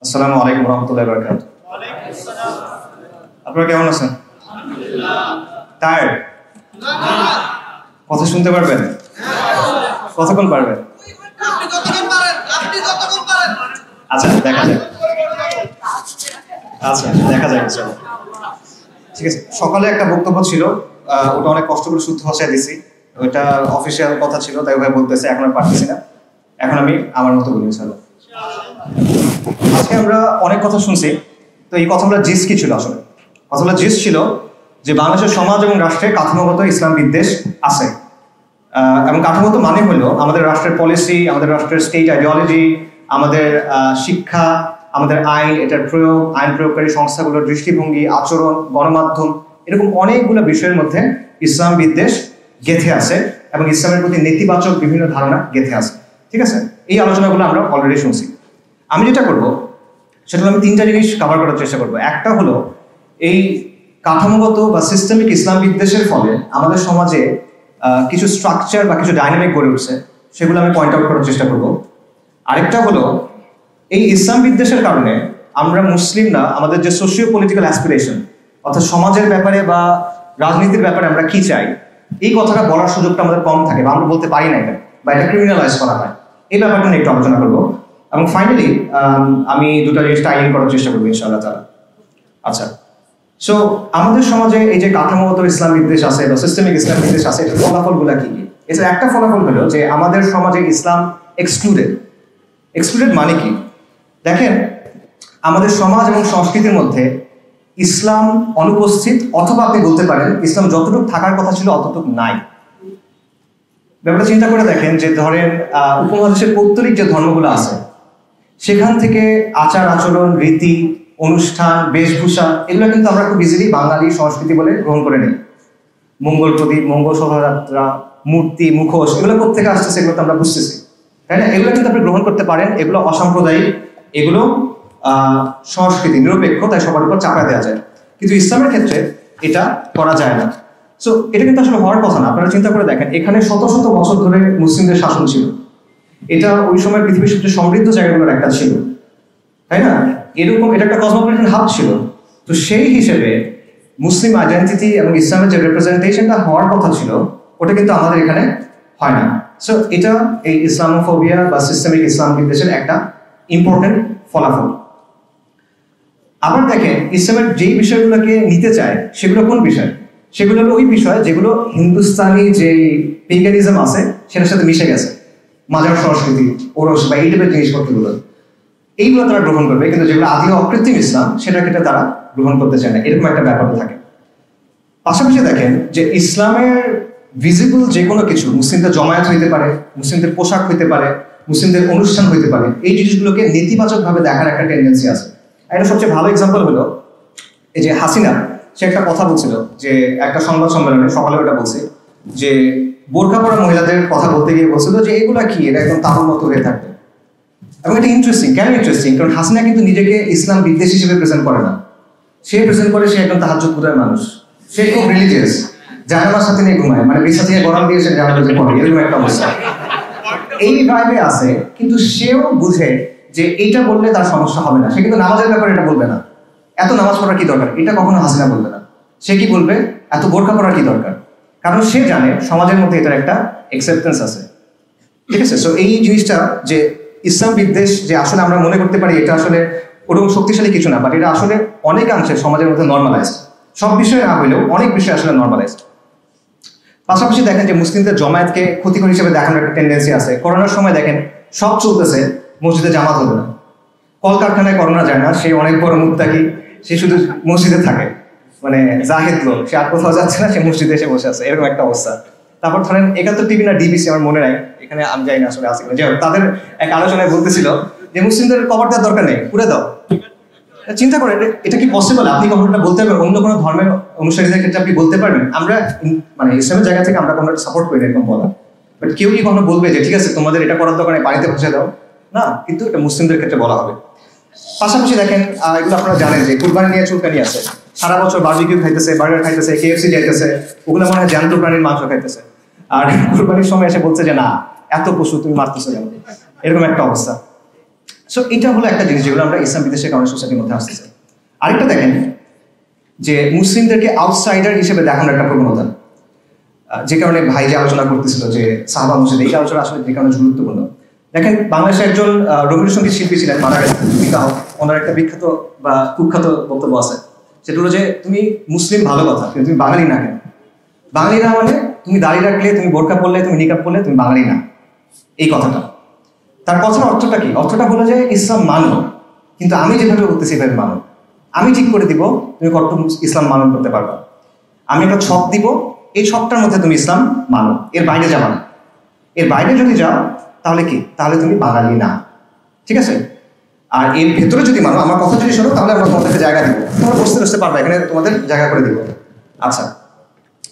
আসসালামু আলাইকুম রহমতুল্লাহি ওয়া বারাকাতুহু। আপনারা কেমন আছেন? টায়ার্ড? কথা শুনতে পারবেন? কতক্ষণ পারবেন? আচ্ছা দেখা যাক। চলো ঠিক আছে। সকালে একটা বক্তব্য ছিল, ওটা অনেক কষ্ট করে শুদ্ধ ভাষায় দিছি। ওইটা অফিসিয়াল কথা ছিল, তাই ওভাবে বলতেছে, এখন আর পারতেছি না। এখন আমি আমার মতো বলি ইনশাআল্লাহ। আজকে আমরা অনেক কথা শুনছি, তো এই কথাগুলোর জিস কি ছিল? আসলে কথাগুলোর জিস ছিল যে বাংলাদেশের সমাজ এবং রাষ্ট্রে কাঠামোগত ইসলাম বিদ্বেষ আছে, এবং কাঠামোগত মানে হলো আমাদের রাষ্ট্রের পলিসি, আমাদের রাষ্ট্রের স্টেট আইডিওলজি, আমাদের শিক্ষা, আমাদের আইন, এটার প্রয়োগ, আইন প্রয়োগকারী সংস্থাগুলোর দৃষ্টিভঙ্গি, আচরণ, গণমাধ্যম, এরকম অনেকগুলো বিষয়ের মধ্যে ইসলাম বিদ্বেষ গেঁথে আছে এবং ইসলামের প্রতি নেতিবাচক বিভিন্ন ধারণা গেঁথে আছে। ঠিক আছে, এই আলোচনাগুলো আমরা অলরেডি শুনছি। আমি যেটা করব সেটা হলো আমি তিনটা জিনিস কভার করার চেষ্টা করব। একটা হলো এই কাঠামোগত বা সিস্টেমিক ইসলাম বিদ্বেষের ফলে আমাদের সমাজে কিছু স্ট্রাকচার বা কিছু ডাইনামিক গড়ে উঠছে, সেগুলো আমি পয়েন্ট আউট করার চেষ্টা করব। আরেকটা হলো এই ইসলাম বিদ্বেষের কারণে আমরা মুসলিমরা আমাদের যে সোশিও পলিটিক্যাল অ্যাসপিরেশন, অর্থাৎ সমাজের ব্যাপারে বা রাজনীতির ব্যাপারে আমরা কি চাই, এই কথাটা বলার সুযোগটা আমাদের কম থাকে বা আমরা বলতে পারি না এটা, বা এটা ক্রিমিনালাইজ করা হয়। এই ব্যাপারটা নিয়ে একটু আলোচনা করবো এবং ফাইনালি আমি দুটো জিনিস টাইলিং করার চেষ্টা করবো ইনশাআল্লাহ তাআলা। আচ্ছা, সো আমাদের সমাজে এই যে কাঠামোগত ইসলাম বিদ্বেষ আছে বা সিস্টেমিক ইসলাম বিদ্বেষ আছে, এটার ফলাফলগুলো কি কি? এটার একটা ফলাফল হলো যে আমাদের সমাজে ইসলাম এক্সক্লুডেড মানে কি? দেখেন, আমাদের সমাজ এবং সংস্কৃতির মধ্যে ইসলাম অনুপস্থিত, অথবা আপনি বলতে পারেন ইসলাম যতটুকু থাকার কথা ছিল অতটুকু নাই। ব্যাপারটা চিন্তা করে দেখেন যে ধরেন উপমহাদেশের পৌত্তলিক যে ধর্মগুলো আছে, সেখান থেকে আচার আচরণ, রীতি, অনুষ্ঠান, বেশভূষা, এগুলো কিন্তু আমরা খুব ইজিলি বাঙালি সংস্কৃতি বলে গ্রহণ করে নিই। মঙ্গল প্রদীপ, মঙ্গল শোভাযাত্রা, মূর্তি, মুখোশ, এগুলো কোথেকে আসছে সেগুলো তো আমরা বুঝতেছি, তাই না? এগুলো কিন্তু আপনি গ্রহণ করতে পারেন, এগুলো অসাম্প্রদায়িক, এগুলো সংস্কৃতি নিরপেক্ষ, তাই সবার উপর চাপা দেওয়া যায়। কিন্তু ইসলামের ক্ষেত্রে এটা করা যায় না। সো এটা কিন্তু আসলে হওয়ার কথা না। আপনারা চিন্তা করে দেখেন, এখানে শত শত বছর ধরে মুসলিমদের শাসন ছিল, এটা ওই সময় পৃথিবীর সবচেয়ে সমৃদ্ধ জায়গাগুলোর একটা ছিল, তাই না? এরকম এটা একটা কসমোপলিটন হাব ছিল। তো সেই হিসেবে মুসলিম আইডেন্টিটি এবং ইসলামের যে রিপ্রেজেন্টেশনটা হওয়ার কথা ছিল, ওটা কিন্তু আমাদের এখানে হয় না। সো এটা এই ইসলামোফোবিয়া বা সিস্টেমিক ইসলাম বিদ্বেষের একটা ইম্পর্টেন্ট ফলাফল। আবার দেখেন, ইসলামের যেই বিষয়গুলোকে নিতে চায় সেগুলো কোন বিষয়? সেগুলো হলো ওই বিষয় যেগুলো হিন্দুস্তানি যে পেগানিজম আছে সেটার সাথে মিশে গেছে, মাজার সংস্কৃতি, ওরস বা এই টাইপের জিনিসপত্রগুলো, এইগুলো তারা গ্রহণ করবে। কিন্তু যেগুলো আদি অকৃত্রিম ইসলাম, সেটাকে তারা গ্রহণ করতে চায় না, এরকম একটা ব্যাপার থাকে। পাশাপাশি দেখেন যে ইসলামের ভিজিবল যে কোনো কিছু, মুসলিমদের জমায়েত হইতে পারে, মুসলিমদের পোশাক হইতে পারে, মুসলিমদের অনুষ্ঠান হইতে পারে, এই জিনিসগুলোকে নেতিবাচক ভাবে দেখার একটা টেন্ডেন্সি আছে। এটা সবচেয়ে ভালো এক্সাম্পল হলো এই যে হাসিনা, সে একটা কথা বলছিল যে একটা সংবাদ সম্মেলনে, সকালে ওটা বলছে যে বোরকা পরা মহিলাদের কথা বলতে গিয়ে বলছিল যে এগুলা কি, এটা একদম তাবুর মতো হয়ে থাকবে। এবং এটা ইন্টারেস্টিং। কেন ইন্টারেস্টিং? কারণ হাসিনা কিন্তু নিজেকে ইসলাম বিদ্বেষী হিসেবে প্রেজেন্ট করে না, সে প্রেজেন্ট করে সে একদম তাহাজ্জুদের মানুষ, সে খুব রিলিজিয়াস, জানালার সাথে নিয়ে ঘুমায়, মানে বিছা থেকে গরম দিয়ে সে জানালা পড়ে, এরকম একটা অবস্থা। এই ভাবে আছে, কিন্তু সেও বুঝে যে এইটা বললে তার সমস্যা হবে না, সে কিন্তু নামাজের ব্যাপারে এটা বলবে না, এত নামাজ পড়ার কি দরকার, এটা কখনো হাসিনা বলবে না। সে কি বলবে, এত বোরকা পড়ার কি দরকার, কারণ সে জানে সমাজের মধ্যে এটার একটা অ্যাকসেপ্টেন্স আছে। ঠিক আছে, সো এই জিনিসটা যে ইসলাম বিদ্বেষ, যে আসলে আমরা মনে করতে পারি এটা আসলে ওরকম শক্তিশালী কিছু না, বাট এটা আসলে অনেকাংশে সমাজের মধ্যে নর্মালাইজড, সব বিষয়ে না হলেও অনেক বিষয় আসলে নর্মালাইজড। পাশাপাশি দেখেন যে মুসলিমদের জমায়েতকে ক্ষতিকর হিসেবে দেখানোর একটা টেন্ডেন্সি আছে। করোনার সময় দেখেন সব চলতেছে, মসজিদে জামাত হবে না, কলকারখানায় করোনা যায় না, সে অনেক বড় মুত্তাকি, সে শুধু মসজিদে থাকে, মানে জাহেদ লোক, সে আর কোথাও যাচ্ছে না, সে মসজিদে এসে বসে আছে, এরকম একটা অবস্থা। তারপর ধরেন 71 টিভি না ডিবিসি, আমার মনে নাই, এখানে আমি যাই না আসলে আছে কিনা, যাই হোক, তাদের এক আলোচনায় বলতেছিল যে মুসলিমদের কভার দেওয়ার দরকার নেই, পুরে দাও। চিন্তা করেন এটা কি পসিবল? আপনি কখনো বলতে পারবেন? অন্য কোনো ধর্মের অনুসারীদের ক্ষেত্রে আপনি বলতে পারবেন? আমরা মানে ইসলামের জায়গা থেকে আমরা কোনো সাপোর্ট করি না এরকম বলা, বাট কেউ কি কখনো বলবে যে ঠিক আছে তোমাদের এটা করার দরকার নেই, পানিতে ভাসিয়ে দাও? না, কিন্তু এটা মুসলিমদের ক্ষেত্রে বলা হবে। পাশাপাশি দেখেন, এগুলো আপনারা জানেন যে কুরবানি নিয়ে চুলকানি আছে, সারা বছর বারবিকিউ খাইতেছে, বার্গার খাইতেছে, KFC যাইতেছে, ওগুলো মনে হয় জ্যান্ত প্রাণীর মাংস খাইতেছে, আর কুরবানির সময় এসে বলছে যে না, এত পশু তুমি মারতেছো কেন, এরকম একটা অবস্থা। সো এটা হলো একটা জিনিস যেগুলো আমরা ইসলাম বিদেশের কারণে সোসাইটির মধ্যে আসতেছে। আরেকটা দেখেন যে মুসলিমদেরকে আউটসাইডার হিসেবে দেখানোর একটা প্রবণতা, যে কারণে ভাই যে আলোচনা করতেছিল যে সাহাবা মসজিদ, এই আলোচনা আসলে যে কারণে গুরুত্বপূর্ণ। দেখেন বাংলাদেশের একজন রবীন্দ্রসঙ্গীত শিল্পী ছিলেন, মারা গেছেন, ওনার একটা বিখ্যাত বা কুখ্যাত বক্তব্য আছে, সেটা হলো যে তুমি মুসলিম ভালো কথা, কিন্তু তুমি বাঙালি না। কেন বাঙালি না? মানে তুমি দাড়ি রাখলে, তুমি বোরকা পরলে, তুমি নিকাব পরলে তুমি বাঙালি না, এই কথাটা। তার কথার অর্থটা কি? অর্থটা হলো যে ইসলাম মানো, কিন্তু আমি যেভাবে বলতেছি এভাবে মানো। আমি ঠিক করে দিব তুমি কত ইসলাম মানন করতে পারবা। আমি একটা ছক দিব, এই ছকটার মধ্যে তুমি ইসলাম মানো, এর বাইরে যাবা না। এর বাইরে যদি যাও তাহলে কি? তাহলে তুমি বাঙালি না, ঠিক আছে? আর এর ভেতরে যদি মানো, আমার কথা যদি শোনো, তাহলে আমরা তোমাদেরকে জায়গা দিব, তোমরা বসতে পারবে, এখানে তোমাদের জায়গা করে দিব। আচ্ছা,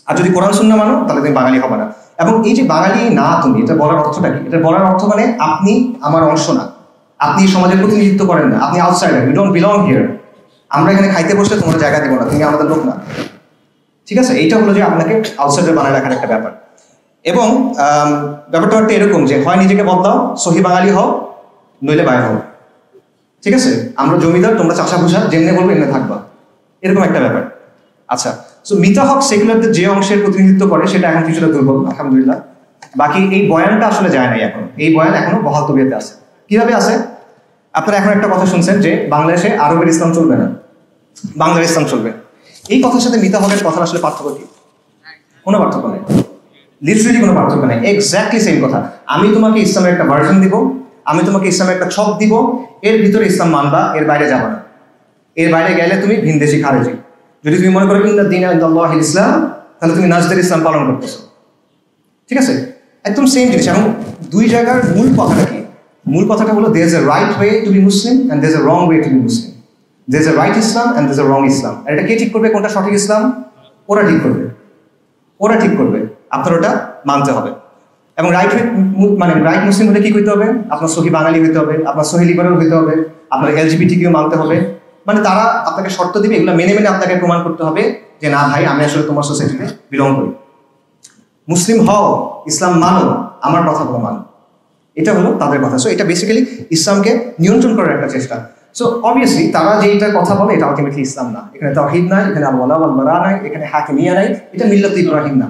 আর যদি কোরআন সুন্নাহ মানো তাহলে তুমি বাঙালি হবে না। এবং এই যে বাঙালি না তুমি, এটা বলার অর্থটা কি? এটা বলার অর্থ মানে আপনি আমার অংশ না, আপনি সমাজের প্রতিনিধিত্ব করেন না, আপনি outsider, you don't belong here. আমরা এখানে খাইতে বসলে তোমরা জায়গা দিব না, তুমি আমাদের লোক না, ঠিক আছে? এইটা হলো যে আপনাকে আউটসাইডার বানায় রাখার একটা ব্যাপার। এবং ব্যাপারটা একটা এরকম যে হয় নিজেকে বদলাও, সহি বাঙালি হও, নইলে বাইরে হও, ঠিক আছে? আমরা জমিদার, তোমরা চাষা ভুষা, যেমনি বলবো এমনি থাকবা, এরকম একটা ব্যাপার। আচ্ছা, সো মিতা হক সেকুলারদের যে অংশের প্রতিনিধিত্ব করে সেটা এখন কিছুটা দুর্বল, আলহামদুলিল্লাহ। বাকি এই বয়ানটা আসলে যায় নাই এখন, এই বয়ান এখনো বহাল তবিয়তে আছে। কিভাবে আছে? আপনারা এখন একটা কথা শুনছেন যে বাংলাদেশে আরবের ইসলাম চলবে না, বাংলার ইসলাম চলবে। এই কথার সাথে মিতা হকের কথার আসলে পার্থক্য কি? কোনো পার্থক্য নেই, লিটারেলি কোনো পার্থক্য নেই, এক্স্যাক্টলি সেম কথা। আমি তোমাকে ইসলামের একটা ভার্জন দিব, আমি তোমাকে ইসলামের একটা ছক দিব, এর ভিতরে ইসলাম মানবা, এর বাইরে যাবা না। এর বাইরে গেলে তুমি ভিনদেশি, খারেজি। যদি তুমি মনে করো ইন্না দীনা ইনদাল্লাহিল ইসলাম, তাহলে তুমি নাজদের ইসলাম পালন করতেছো, ঠিক আছে? একদম সেম জিনিস। এবং দুই জায়গার মূল কথাটা কি? মূল কথাটা হলো there is a right way to be Muslim and there is a wrong way to be Muslim. There is a right Islam and there is a wrong Islam. আর এটা কে ঠিক করবে কোনটা সঠিক ইসলাম? ওরা ঠিক করবে, ওরা ঠিক করবে, আপনার ওটা মানতে হবে। এবং রাইট মানে রাইট মুসলিম হলে কি করতে হবে? আপনার সহি বাঙালি হইতে হবে, আপনার সহি লিবারেল হইতে হবে, আপনার এলজিবিটিকিউ মানতে হবে। মানে তারা আপনাকে শর্ত দিবে, এগুলো মেনে মেনে আপনাকে প্রমাণ করতে হবে যে না ভাই, আমি আসলে তোমার সোসাইটিতে বিলং করি। মুসলিম হও, ইসলাম মানো, আমার কথাগুলো মানো, এটা হলো তাদের কথা। সো এটা বেসিক্যালি ইসলামকে নিয়ন্ত্রণ করার একটা চেষ্টা। সো অবভিয়াসলি তারা যেইটার কথা বলে এটা আলটিমেটলি ইসলাম না। এখানে তাওহীদ নাই, এখানে আল ওয়ালা ওয়াল বারা নাই, এখানে হাকিমিয়া নাই, এটা মিল্লাত ইব্রাহিম না।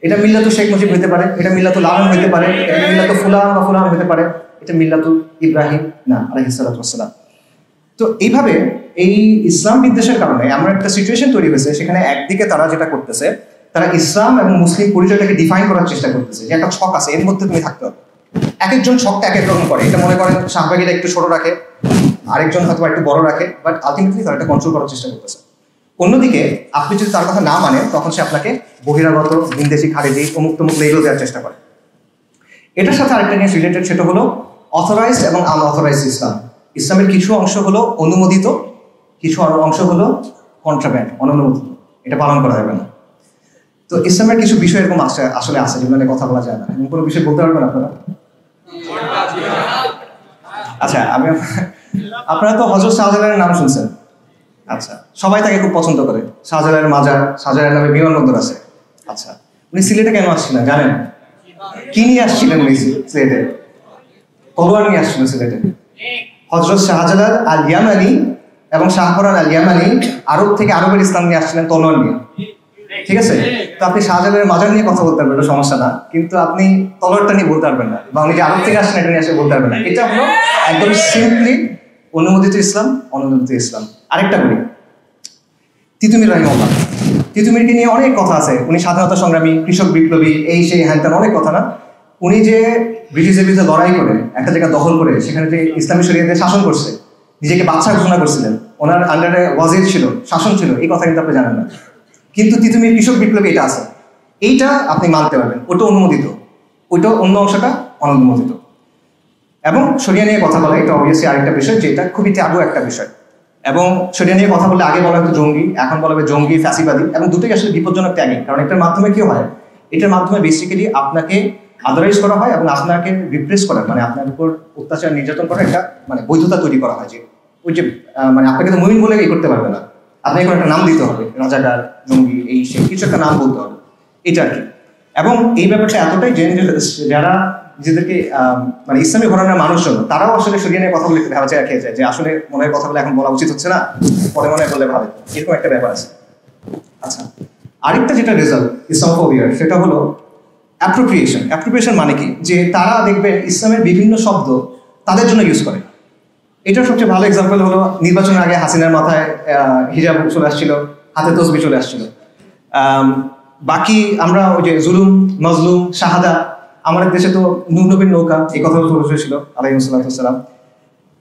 এটা মিল্লাতু শেখ মুজিব হতে পারে, এটা মিল্লাতু লালন হতে পারে, এটা মিল্লাতু ফুলান বা ফুলান হতে পারে, এটা মিল্লাতু ইব্রাহিম না আলাইহিস সালাতু ওয়াস সালাম। তো এইভাবে এই ইসলাম বিদ্বেষের কারণে এমন একটা সিচুয়েশন তৈরি হয়েছে, সেখানে একদিকে তারা যেটা করতেছে, তারা ইসলাম এবং মুসলিম পরিচয়টাকে ডিফাইন করার চেষ্টা করতেছে যে একটা ছক আছে, এর মধ্যে তুমি থাকতে হবে। এক একজন ছকটা এক এক রকম করে। এটা মনে করেন শাহবাগীরা একটু ছোট রাখে, আরেকজন হয়তো একটু বড় রাখে, বাট আলটিমেটলি তারা এটা কন্ট্রোল করার চেষ্টা করতেছে। অন্যদিকে আপনি যদি তার কথা না মানেন, তখন সে আপনাকে বহিরাগত, ভিনদেশি, খারেজি, অমুক তমুক লেবেল দেওয়ার চেষ্টা করে। এটার সাথে আরেকটা নিয়ে রিলেটেড, সেটা হলো অথরাইজড এবং আনঅথরাইজড ইসলাম। ইসলামের কিছু অংশ হলো অনুমোদিত, কিছু অংশ হলো কন্ট্রাব্যান্ড, অনুমোদিত, এটা পালন করা যাবে না। তো ইসলামের কিছু বিষয় এরকম আসলে আছে যেগুলো নিয়ে কথা বলা যায় না। এমন কোনো বিষয় বলতে পারবেন আপনারা? আচ্ছা, আপনারা তো হযরত শাহজালালের নাম শুনছেন। আচ্ছা, সবাই তাকে খুব পছন্দ করে। শাহজালালের মাজার, শাহজালালের নামে বিমানবন্দর আছে। আচ্ছা, উনি সিলেটে কেন আসছিলেন জানেন? কি নিয়ে আসছিলেন উনি সিলেটে? তলোয়ার নিয়ে আসছিলেন সিলেটে। হযরত শাহজালাল আল ইয়ামানি এবং শাহপরান আল ইয়ামানি আরব থেকে আরবের ইসলাম নিয়ে আসছিলেন তলোয়ার নিয়ে, ঠিক আছে? তো আপনি শাহজালালের মাজার নিয়ে কথা বলতে পারবেন, এটা সমস্যা না, কিন্তু আপনি তলোয়ারটা নিয়ে বলতে পারবেন না, বা উনি যে আরব থেকে আসছেন এটা নিয়ে এসে বলতে পারবেন না। এটা হলো একদম সিম্পলি অনুমোদিত ইসলাম, অনুমোদিত ইসলাম। আরেকটা বলি, তিতুমির রাহিমাহুল্লাহ, তিতুমিরকে নিয়ে অনেক কথা আছে। উনি স্বাধীনতা সংগ্রামী, কৃষক বিপ্লবী, এই সেই হ্যান ত্যান, অনেক কথা না। উনি যে ব্রিটিশের বিরুদ্ধে লড়াই করে একটা জায়গা দখল করে সেখানে যে ইসলামী শরিয়াতে শাসন করছে, নিজেকে বাদশা ঘোষণা করছিলেন, ওনার আন্ডারে ওয়াজির ছিল, শাসন ছিল, এই কথা কিন্তু আপনি জানেন না। কিন্তু তিতুমির কৃষক বিপ্লবী এটা আছে, এইটা আপনি মানতে পারবেন, ওটা অনুমোদিত, ওইটা অন্য অংশটা অনুমোদিত। এবং শরিয়া নিয়ে কথা বলা, এটা অবভিয়াসলি আরেকটা বিষয়, যেটা খুবই ট্যাবু একটা বিষয়। এবং শরিয়া নিয়ে কথা বললে আগে বলা হতো জঙ্গি, এখন বলা হবে জঙ্গি, ফ্যাসিবাদী, এবং দুটোই আসলে বিপজ্জনক ট্যাগিং। কারণ এটার মাধ্যমে কি হয়? এটার মাধ্যমে বেসিক্যালি আপনাকে আদারাইজ করা হয় এবং আপনাকে রিপ্রেস করা, মানে আপনার উপর অত্যাচার নির্যাতন করা একটা মানে বৈধতা তৈরি করা হয়, যে ওই যে মানে আপনাকে তো মুমিন বলে করতে পারবে না, আপনাকে কোনো একটা নাম দিতে হবে, রাজাকার, জঙ্গি, এই সেই কিছু একটা নাম বলতে হবে, এটা আর কি। এবং এই ব্যাপারটা এতটাই যারা নিজেদেরকে মানে ইসলামী ঘরানার মানুষজন তারাও আসলে সরিয়ে নিয়ে কথা বলে ভেবা চেয়ে খেয়ে যায় যে আসলে মনে হয় কথাগুলো এখন বলা উচিত হচ্ছে না, পরে মনে বললে ভাবে, এরকম একটা ব্যাপার আছে। আচ্ছা, আরেকটা যেটা রেজাল্ট ইসলামোফোবিয়ার সেটা হলো অ্যাপ্রোপ্রিয়েশন। অ্যাপ্রোপ্রিয়েশন মানে কি, যে তারা দেখবে ইসলামের বিভিন্ন শব্দ তাদের জন্য ইউজ করে। এটার সবচেয়ে ভালো এক্সাম্পল হলো নির্বাচনের আগে হাসিনার মাথায় হিজাব চলে আসছিল, হাতে তসবি চলে আসছিল। বাকি আমরা ওই যে জুলুম, মজলুম, শাহাদা, আমাদের দেশে তো নূর নবীর নৌকা, এই কথাও চলে এসেছিল আলাইহিসসালাম।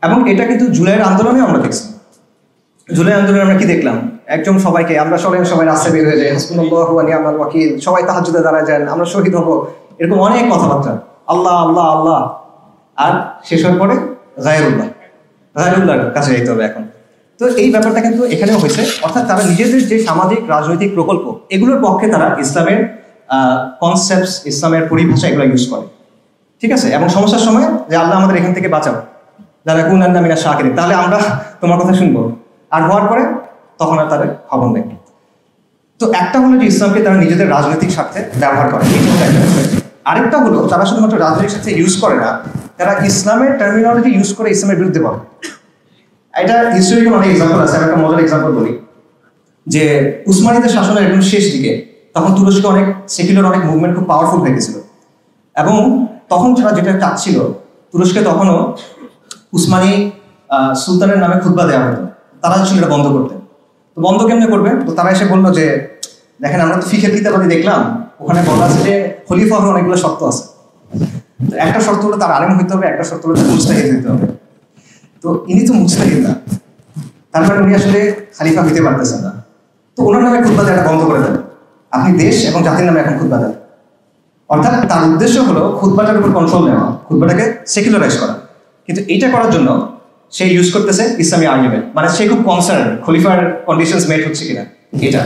এবং এটা কিন্তু জুলাইয়ের আন্দোলনে আমরা দেখছি। জুলাই আন্দোলনে আমরা কি দেখলাম, একদম সবাইকে আমরা সবাই রাস্তায় বের হয়ে যাই, হাসবুনাল্লাহু ওয়া নি'মাল ওয়াকিল, সবাই তাহাজ্জুদে দাঁড়ায় যান, আমরা শহীদ হব, এরকম অনেক কথাবার্তা, আল্লাহ আল্লাহ আল্লাহ। আর শেষ হওয়ার পরে গায়রুল্লাহর কাছে যেতে হবে এখন। তো এই ব্যাপারটা কিন্তু এখানেও হয়েছে, অর্থাৎ তারা নিজেদের যে সামাজিক রাজনৈতিক প্রকল্প এগুলোর পক্ষে তারা ইসলামের কনসেপ্টস, ইসলামের পরিভাষা এগুলো ইউজ করে, ঠিক আছে। এবং সমস্যার সময় যে আল্লাহ আমাদের এখান থেকে বাঁচাও, যারা কুনান্না মিনা শাকিরিন, তাহলে আমরা তোমার কথা শুনবো, আর হওয়ার পরে তখন আর তাদের খবর নেই। তো একটা হলো যে ইসলামকে তারা নিজেদের রাজনৈতিক স্বার্থে ব্যবহার করে, আরেকটা হলো তারা শুধুমাত্র রাজনৈতিক স্বার্থে ইউজ করে না, তারা ইসলামের টার্মিনোলজি ইউজ করে ইসলামের বিরুদ্ধে বলে। এটা হিস্টোরিক্যাল অনেক এক্সাম্পল আছে। আমি একটা মজার এক্সাম্পল বলি, যে উসমানীদের শাসনের একদম শেষ দিকে তখন তুরস্কে অনেক সেকুলার অনেক মুভমেন্ট খুব পাওয়ারফুল হয়ে গেছিল, এবং তখন তারা যেটা চাচ্ছিল, তুরস্কে তখনও উসমানী সুলতানের নামে খুতবা দেওয়া হতো, তারা ছিল এটা বন্ধ করতে। তো বন্ধ কেমনে করবে, তো তারা এসে বললো যে দেখেন আমরা তো ফিকের কিতাবাদি দেখলাম, ওখানে বলা আছে যে খলিফা হওয়ার অনেকগুলো শর্ত আছে। তো একটা শর্ত হলো তার আলেম হইতে হবে, একটা শর্ত হলো মুজতাহিদ হইতে হবে। তো ইনি তো মুজতাহিদ না, তারপরে উনি আসলে খলিফা হইতে পারতেছেন না, তো ওনার নামে খুতবা দেওয়া বন্ধ করে দেন, আপনি দেশ এবং জাতির নামে এখন খুতবা দেন। অর্থাৎ তার উদ্দেশ্য হলো খুতবাটার উপর কন্ট্রোল নেওয়া, খুতবাটাকে সেকুলারাইজ করা। কিন্তু এইটা করার জন্য সে ইউজ করতেছে ইসলামী আর্গুমেন্ট, মানে সে খুব কনসার্ন খলিফার কন্ডিশনস মেট হচ্ছে কিনা এটা।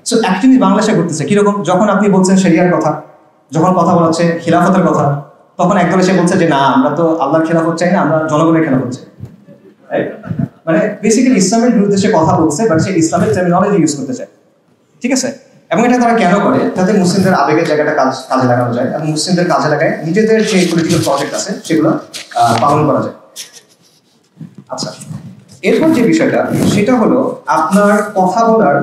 সো একটা জিনিস বাংলাদেশে ঘটতেছে কিরকম, যখন আপনি বলছেন শরিয়ার কথা, যখন কথা বলা হচ্ছে খিলাফতের কথা, তখন একদল এসে বলছে যে না আমরা তো আল্লাহর খেলাফত চাই না, আমরা জনগণের খেলাফত চাই। মানে বেসিক্যালি ইসলামের বিরুদ্ধে সে কথা বলছে, বাট সে ইসলামের টার্মিনোলজি ইউজ করতে চায়, ঠিক আছে। এবং এটা তারা কেন করে, যাতে মুসলিমদের আবেগের জায়গাটা কাজে লাগানো যায়, এবং মুসলিমদের কাজে লাগায় নিজেদের যে পলিটিক্যাল প্রজেক্ট আছে সেগুলো পালন করা যায়। আচ্ছা, এরপর যে বিষয়টা সেটা হলো আপনার কথা বলার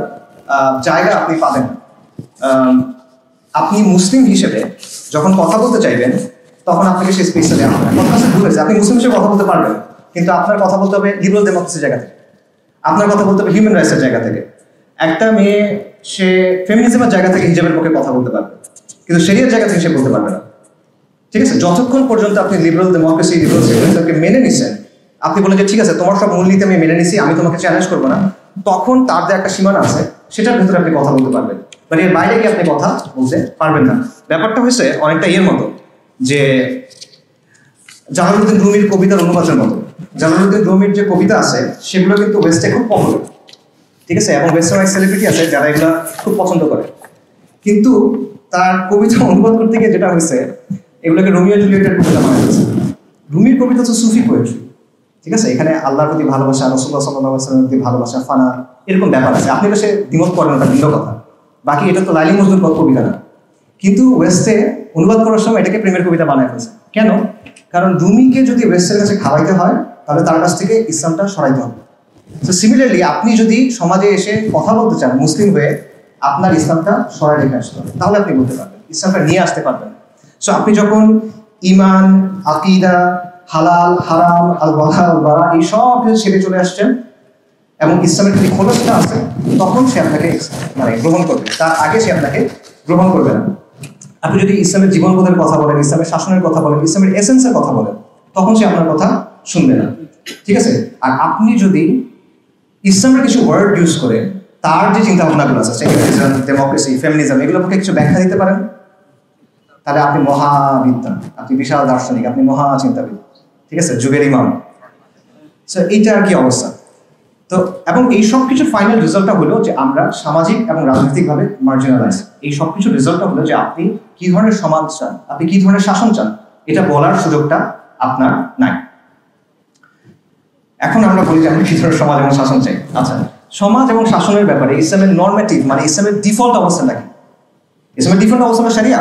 জায়গা আপনি পাবেন। আপনি মুসলিম হিসেবে যখন কথা বলতে চাইবেন তখন আপনাকে সেই স্পেসটা দেওয়া হবে না। কথা ভুল হয়েছে, আপনি মুসলিম হিসেবে কথা বলতে পারবেন, কিন্তু আপনার কথা বলতে হবে লিবারাল ডেমোক্রেসির জায়গা থেকে, আপনার কথা বলতে হবে হিউম্যান রাইটসের জায়গা থেকে। একটা মেয়ে সে ফেমিনিজমের জায়গা থেকে হিজাবের পক্ষে কথা বলতে পারবে, কিন্তু শরিয়ার জায়গা থেকে সে বলতে পারবে না, ঠিক আছে। যতক্ষণ পর্যন্ত আপনি লিবারাল ডেমোক্রেসি, লিবারাল সেকুলারিজমকে মেনে নিচ্ছেন, আপনি বলেন যে ঠিক আছে তোমার সব মূলনীতি আমি মেনে নিছি, আমি তোমাকে চ্যালেঞ্জ করবো না, তখন তার যে একটা সীমানা আছে সেটার ভিতরে আপনি কথা বলতে পারবেন, মানে এর বাইরে গিয়ে আপনি কথা বলতে পারবেন না। ব্যাপারটা হয়েছে অনেকটা এর মতো, যে জালালউদ্দিন রুমির কবিতার অনুবাদের মতো। জালালউদ্দিন রুমির যে কবিতা আছে সেগুলো কিন্তু ওয়েস্টে খুব পপুলার, ঠিক আছে, এবং ওয়েস্টে অনেক সেলিব্রিটি আছে যারা এগুলো খুব পছন্দ করে। কিন্তু তার কবিতা অনুবাদ করতে গিয়ে যেটা হয়েছে, এগুলোকে রোমিও জুলিয়েটের কবিতা বানানো হয়েছে। রুমির কবিতা হচ্ছে সুফি পোয়েট্রি, ঠিক আছে। এখানে আল্লাহর প্রতি ভালোবাসা, রাসূলুল্লাহ সাল্লাল্লাহু আলাইহি ওয়াসাল্লামের প্রতি ভালোবাসা, ফানা, এরকম ব্যাপার আছে। আপনি তো সে দ্বিমত করেন, ওটা ভিন্ন কথা। বাকি এটা তো লাইলি মজনুর কবিতা না, কিন্তু ওয়েস্টে অনুবাদ করার সময় এটাকে প্রেমের কবিতা বানায় ফেলছে। কেন? কারণ রুমিকে যদি ওয়েস্টের কাছে খাওয়াইতে হয় তাহলে তার কাছ থেকে ইসলামটা সরাইতে হবে। তো সিমিলারলি আপনি যদি সমাজে এসে কথা বলতে চান মুসলিম হয়ে, আপনার ইসলামটা সরাই রেখে আসতে হবে, তাহলে আপনি বলতে পারবেন, ইসলামটা নিয়ে আসতে পারবেন। সো আপনি যখন ইমান, আকিদা, হালাল, হারাম, আল বাহা, আল বারা এই সব কিছু ছেড়ে চলে আসছেন এবং ইসলামের যদি খোলসটা আছে, তখন সে আপনাকে মানে গ্রহণ করবে, তার আগে সে আপনাকে গ্রহণ করবে না। আপনি যদি ইসলামের জীবনবোধের কথা বলেন, ইসলামের শাসনের কথা বলেন, ইসলামের এসেন্সের কথা বলেন, তখন সে আপনার কথা শুনবে না, ঠিক আছে। আর আপনি যদি ইসলামের কিছু ওয়ার্ড ইউজ করে তার যে চিন্তা ভাবনাগুলো আছে, সেকুলারিজম, ডেমোক্রেসি, ফেমিনিজম, এগুলোর পক্ষে কিছু ব্যাখ্যা দিতে পারেন, তাহলে আপনি মহাবিদ্যান, আপনি বিশাল দার্শনিক, আপনি মহা চিন্তাবিদ, ঠিক আছে, যুগের ইমাম। সো এইটা আর কি অবস্থা। তো এবং এই সব কিছুর ফাইনাল রেজাল্টটা হলো যে আমরা সামাজিক এবং রাজনৈতিকভাবে মার্জিনালাইজ। এই সব কিছুর রেজাল্টটা হলো যে আপনি কি ধরনের সমাজ চান, আপনি কি ধরনের শাসন চান, এটা বলার সুযোগটা আপনার নাই। এখন আমরা বলি যে আমরা কি ধরনের সমাজ এবং শাসন চাই। আচ্ছা, সমাজ এবং শাসনের ব্যাপারে ইসলামের নর্মেটিভ মানে ইসলামের ডিফল্ট অবস্থাটা কি? ইসলামের ডিফল্ট অবস্থা শরিয়া,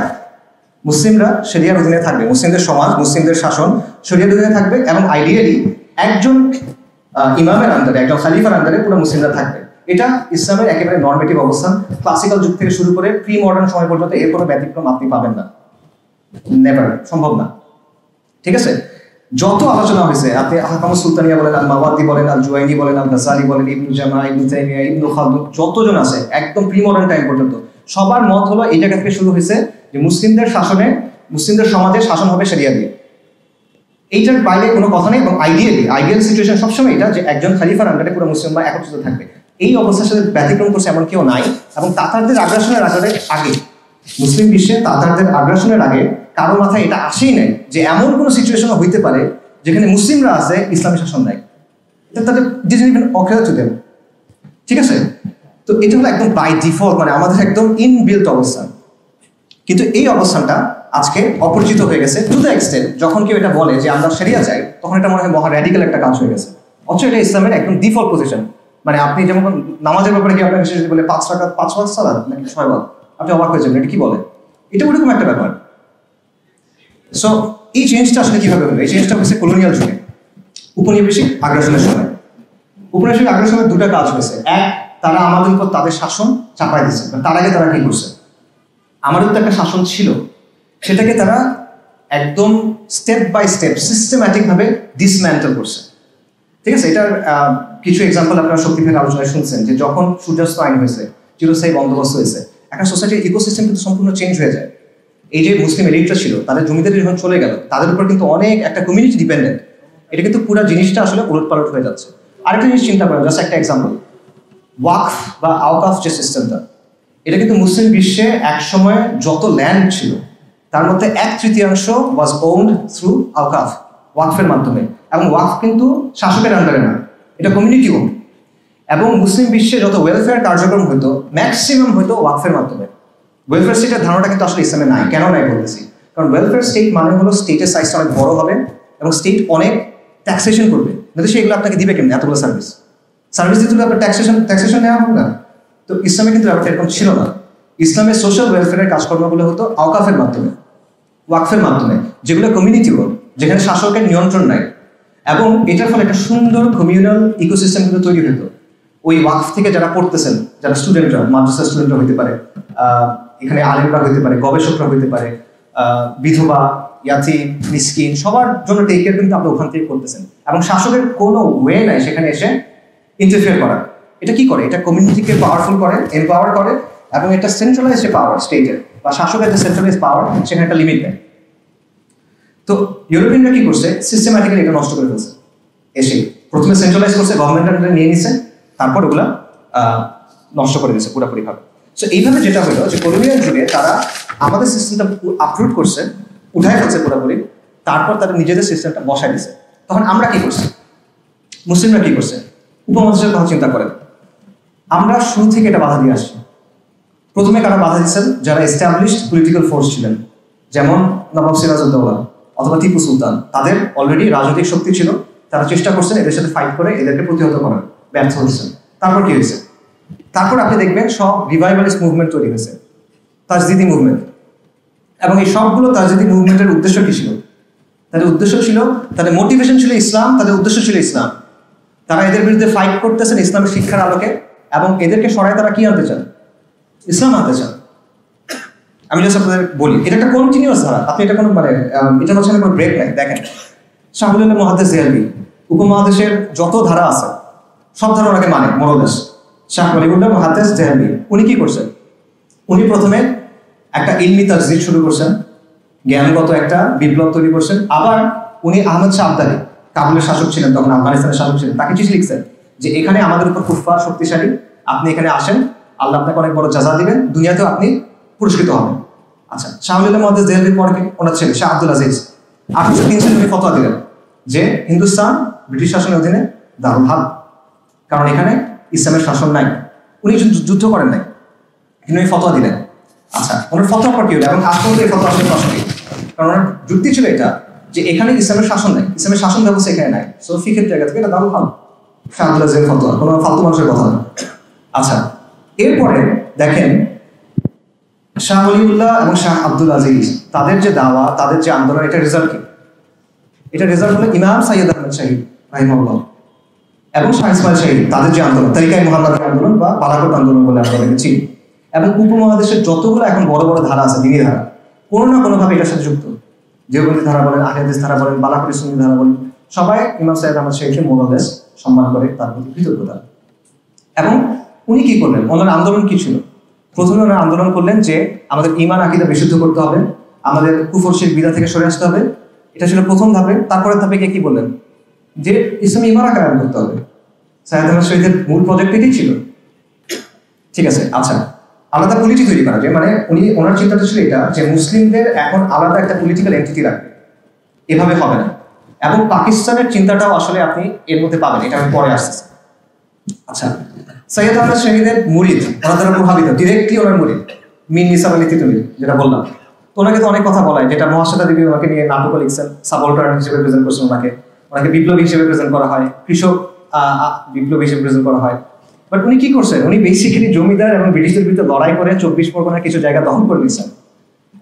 মুসলিমরা শরিয়ার অধীনে থাকবে, মুসলিমদের সমাজ, মুসলিমদের শাসন শরিয়ার অধীনে থাকবে, এবং আইডিয়ালি একজন ইমামের আন্ডারে, একজন খালিফার আন্ডারে পুরো মুসলিমরা থাকবে। এটা ইসলামের একেবারে নর্মেটিভ অবস্থান। ক্লাসিক্যাল যুগ থেকে শুরু করে প্রি মডার্ন সময় পর্যন্ত এর কোনো ব্যতিক্রম আপনি পাবেন না, নেভার, সম্ভব না। ঠিক আছে, যত আলোচনা হয়েছে, আপনি আহকাম সুলতানিয়া বলেন, আল মাওয়ার্দি বলেন, আল জুয়াইনি বলেন, আল গাজ্জালি বলেন, ইবনু জামা, ইবনু তাইমিয়া, ইবনু খালদুন, যতজন আছে একদম প্রি মডার্ন টাইম পর্যন্ত সবার মত হলো এই জায়গা থেকে শুরু হয়েছে যে মুসলিমদের শাসনে, মুসলিমদের সমাজের শাসন হবে শরিয়া দিয়ে। এইটার বাইরে কোনো কথা নেই। এবং আইডিয়াল সিচুয়েশন সবসময় এটা যে একজন খালিফার আন্ডারে পুরো মুসলিমরা একত্রিত থাকবে। এই অবস্থার সাথে ব্যতিক্রম করছে এমন কেউ নাই। এবং তাতারদের আগ্রাসনের আগে, মুসলিম বিশ্বে তাতারদের আগ্রাসনের আগে কারো মাথায় এটা আসেই নাই যে এমন কোনো সিচুয়েশন হইতে পারে যেখানে মুসলিমরা আছে, ইসলামী শাসন নাই। এটা তাদের অকেয়া টু দেম। ঠিক আছে, তো এটা হলো একদম বাই ডিফল্ট, মানে আমাদের একদম ইনবিল্ট অবস্থান। কিন্তু এই অবস্থানটা আজকে অপরিচিত হয়ে গেছে টু দ্য এক্সটেন্ট যখন কেউ এটা বলে যে আমরা শরিয়া চাই, তখন এটা মনে হয় মহা র্যাডিক্যাল একটা কাজ হয়ে গেছে। অথচ এটা ইসলামের একদম ডিফল্ট পজিশন। মানে আপনি যেমন নামাজের ব্যাপারে কি আপনার বিশেষ বলে 5 রাকাত 5 ওয়াক্ত সালাত নাকি 6 ওয়াক্ত, আপনি অবাক হয়ে যাবেন এটা কি বলে। এটা ওরকম একটা ব্যাপার। সো এই চেঞ্জটা আসলে কিভাবে হলো? এই চেঞ্জটা হচ্ছে কলোনিয়াল যুগে, উপনিবেশিক আগ্রাসনের সময়। উপনিবেশিক আগ্রাসনের দুটা কাজ হয়েছে। এক, তারা আমাদের উপর তাদের শাসন চাপাই দিচ্ছে। তার আগে তারা কি করছে? আমাদের তো একটা শাসন ছিল, সেটাকে তারা একদম স্টেপ বাই স্টেপ সিস্টেম্যাটিক ভাবে ডিসম্যান্টেল করছে। ঠিক আছে, এটার কিছু এক্সাম্পল আপনারা শক্তিফের আলোচনায় শুনছেন যে যখন সূর্যাস্ত আইন হয়েছে, চিরস্থায়ী বন্দোবস্ত হয়েছে, একটা সোসাইটির ইকোসিস্টেম কিন্তু সম্পূর্ণ চেঞ্জ হয়ে যায়। এই যে মুসলিম এলিটরা ছিল, তাদের জমিদারি যখন চলে গেল, তাদের উপর কিন্তু অনেক একটা কমিউনিটি ডিপেন্ডেন্ট। এটা কিন্তু পুরো জিনিসটা আসলে উলটপালট হয়ে যাচ্ছে। আরেকটা জিনিস চিন্তা করেন, জাস্ট একটা এক্সাম্পল, ওয়াকফ বা আওকাফ যে সিস্টেমটা, এটা কিন্তু মুসলিম বিশ্বে একসময় যত ল্যান্ড ছিল তার মধ্যে 1/3 ওয়াজ ওন্ড থ্রু আওকাফ, ওয়াকফের মাধ্যমে। এবং ওয়াকফ কিন্তু শাসকের আন্ডারে না, এটা কমিউনিটি ওন্ড। এবং মুসলিম বিশ্বে যত ওয়েলফেয়ার কার্যক্রম হইতো ম্যাক্সিমাম হইতো ওয়াকফের মাধ্যমে। ওয়েলফেয়ার স্টেটের ধারণাটা কিন্তু আসলে ইসলামে নাই। কেন নাই বলতেছি, কারণ ওয়েলফেয়ার স্টেট মানে হলো স্টেটের সাইজটা অনেক বড় হবে এবং স্টেট অনেক ট্যাক্সেশন করবে, কিন্তু সেগুলো আপনাকে দিবে কেমন? এতগুলো সার্ভিস দিতে আপনার ট্যাক্সেশন নেওয়া হবে না। তো ইসলামে কিন্তু ব্যাপারটা এরকম ছিল না। ইসলামের সোশ্যাল ওয়েলফেয়ারের কাজকর্মগুলো হতো আওকাফের মাধ্যমে, ওয়াকফের মাধ্যমে, যেগুলো কমিউনিটি ওয়ার্ক, যেখানে শাসকের নিয়ন্ত্রণ নাই। এবং এটার ফলে একটা সুন্দর কমিউনাল ইকোসিস্টেম কিন্তু তৈরি হতো। ওই ওয়াকফ থেকে যারা পড়তেছেন, যারা স্টুডেন্টরা, মাদ্রাসা স্টুডেন্টরা হইতে পারে, এখানে আলেমরা হইতে পারে, গবেষকরা হইতে পারে, বিধবা, ইয়াতিম, মিসকিন, সবার জন্য টেক কেয়ার কিন্তু আপনি ওখান থেকে করতেছেন। এবং শাসকের কোনো ওয়ে নাই সেখানে এসে ইন্টারফেয়ার করার। এটা কি করে? এটা কমিউনিটিকে পাওয়ারফুল করে, এম্পাওয়ার করে, এবং এটা সেন্ট্রালাইজ যে পাওয়ার স্টেটের বা শাসকের যে সেন্ট্রালাইজ পাওয়ার, সেখানে একটা লিমিট নেই। তো ইউরোপিয়ানরা কি করছে? সিস্টেম্যাটিক্যালি এটা নষ্ট করে ফেলছে। এসে প্রথমে সেন্ট্রালাইজ করছে, গভর্নমেন্ট নিয়ে নিছে, তারপর ওগুলা নষ্ট করে দিচ্ছে পুরোপুরিভাবে। সো এইভাবে যেটা হলো যে কলোনিয়াল যুগে তারা আমাদের সিস্টেমটা আপরুট করছে, উঠায় ফেলছে পুরোপুরি, তারপর তারা নিজেদের সিস্টেমটা বসায় দিচ্ছে। তখন আমরা কি করছি? মুসলিমরা কি করছে? উপমহাদেশের কথা চিন্তা করেন। আমরা শুরু থেকে এটা বাধা দিয়ে আসছি। প্রথমে কারা বাধা দিচ্ছেন? যারা এস্টাবলিশড পলিটিক্যাল ফোর্স ছিলেন, যেমন নবাব সিরাজউদ্দৌলা অথবা টিপু সুলতান। তাদের অলরেডি রাজনৈতিক শক্তি ছিল, তারা চেষ্টা করছেন এদের সাথে ফাইট করে এদেরকে প্রতিহত করার, ব্যর্থ হচ্ছেন। তারপর কি হয়েছে? তারপর আপনি দেখবেন সব রিভাইভালিস্ট মুভমেন্ট তৈরি হয়েছে, তাজদিদি মুভমেন্ট। এবং এই সবগুলো তাজদিদি মুভমেন্টের উদ্দেশ্য কি ছিল? তাদের উদ্দেশ্য ছিল, তাদের মোটিভেশন ছিল ইসলাম, তাদের উদ্দেশ্য ছিল ইসলাম। তারা এদের বিরুদ্ধে ফাইট করতেছেন ইসলামের শিক্ষার আলোকে, এবং এদেরকে সরায় তারা কি আনতে চান? ইসলাম আনতে চান। আমি জাস্ট আপনাদের বলি, এটা একটা কন্টিনিউয়াস ধারা। আপনি এটা কোনো মানে এটা হচ্ছে কোনো ব্রেক নাই। দেখেন, শাহুল মুহাদ্দিস দেহলভী উপমহাদেশের যত ধারা আছে সব ধারা ওনাকে মানে মোরলেস। শাহ ওয়ালিউল্লাহ মুহাদ্দিস দেহলভী উনি কি করছেন? উনি প্রথমে একটা ইলমি তাজদিদ শুরু করছেন, জ্ঞানগত একটা বিপ্লব তৈরি করছেন। আবার উনি আহমদ শাহ আবদালী, কাবুলের শাসক ছিলেন তখন, আফগানিস্তানের শাসক ছিলেন, তাকে চিঠি লিখছেন যে এখানে আমাদের উপর কুফফার শক্তিশালী, আপনি এখানে আসেন, আল্লাহ আপনাকে অনেক বড় জাযা দিবেন, দুনিয়াতেও আপনি পুরস্কৃত হবেন। আচ্ছা, শাহুল মুহাদ্দিস দেহলভীর পরে ওনার ছেলে শাহ আব্দুল আজিজ 1803 সালে উনি ফতোয়া দিলেন যে হিন্দুস্তান ব্রিটিশ শাসনের অধীনে দারুল হার্ব, কারণ এখানে ইসলামের শাসন নাই। উনি যুদ্ধ করেন নাই, কিন্তু উনি ফতোয়া দিলেন। আচ্ছা, ওনার ফতোয়া পর কি হলো? এবং আজ পর্যন্ত এই ফতোয়া আসলে প্রাসঙ্গিক, কারণ ওনার যুক্তি ছিল এটা যে এখানে ইসলামের শাসন নাই, ইসলামের শাসন ব্যবস্থা এখানে নাই। সো ফিকের জায়গা থেকে এটা দারুল হার্ব, শাহ আব্দুল আজিজের ফতোয়া, কোনো ফালতু মানুষের কথা না। আচ্ছা, এরপরে দেখেন শাহ ওয়ালিউল্লাহ এবং শাহ আব্দুল আজিজ তাদের যে দাওয়া, তাদের যে আন্দোলন, এটা রেজাল্ট কি? এটা রেজাল্ট হলো ইমাম সৈয়দ আহমদ শাহী রাহিমাহুল্লাহ এবং শাহ ইসমাইল শাহী, তাদের যে আন্দোলন, তরিকায়ে মুহাম্মাদিয়া আন্দোলন বা বালাকোট আন্দোলন বলে আমরা দেখেছি। এবং উপমহাদেশের যতগুলো এখন বড় বড় ধারা আছে, দিনী ধারা, কোনো না কোনোভাবে এটার সাথে যুক্ত। দেওবন্দি ধারা বলেন, আহলে হাদিস ধারা বলেন, বালাকোট সুন্নি ধারা বলেন, সবাই ইমাম সৈয়দ আহমদ শাহীকে মোরালেস সম্মান করে, তার প্রতি কৃতজ্ঞতা। এবং উনি কি করলেন? ওনার আন্দোলন কি ছিল? প্রথমে ওনার আন্দোলন করলেন যে আমাদের ঈমান আকীদা বিশুদ্ধ করতে হবে, আমাদের কুফর শিরক বিদআত থেকে সরে আসতে হবে। এটা ছিল প্রথম ধাপে। তারপরে ধাপে কি বললেন? যে ইসলামী ইমারা কায়েম করতে হবে। সৈয়দ আহমদ শহীদের মূল প্রজেক্ট এটাই ছিল। ঠিক আছে, আচ্ছা, আলাদা পলিটি তৈরি করা যায়, মানে ওনার চিন্তাটা ছিল এটা যে মুসলিমদের এখন আলাদা একটা পলিটিক্যাল এন্টিটি রাখবে, এভাবে হবে না। এবং পাকিস্তানের চিন্তাটাও আসলে আপনি এর মধ্যে পাবেন, এটা আমি পরে আসতেছি। আচ্ছা, সৈয়দ আহমদ শহীদের মুরিদ, ওনার দ্বারা প্রভাবিত, ডিরেক্টলি ওনার মুরিদ মিন নিসার আলী তিতুমির, যেটা বললাম। তো ওনাকে তো অনেক কথা বলা হয়, যেটা মহাশ্বেতা দেবী ওনাকে নিয়ে নাটকও লিখছেন, সাবঅল্টার্ন হিসেবে প্রেজেন্ট করছেন ওনাকে বিপ্লবী হিসেবে প্রেজেন্ট করা হয়, কৃষক বিপ্লবী হিসেবে প্রেজেন্ট করা হয়। বাট উনি কি করছেন? উনি বেসিক্যালি জমিদার এবং ব্রিটিশদের বিরুদ্ধে লড়াই করে 24 পরগনার কিছু জায়গা দখল করে নিয়েছেন।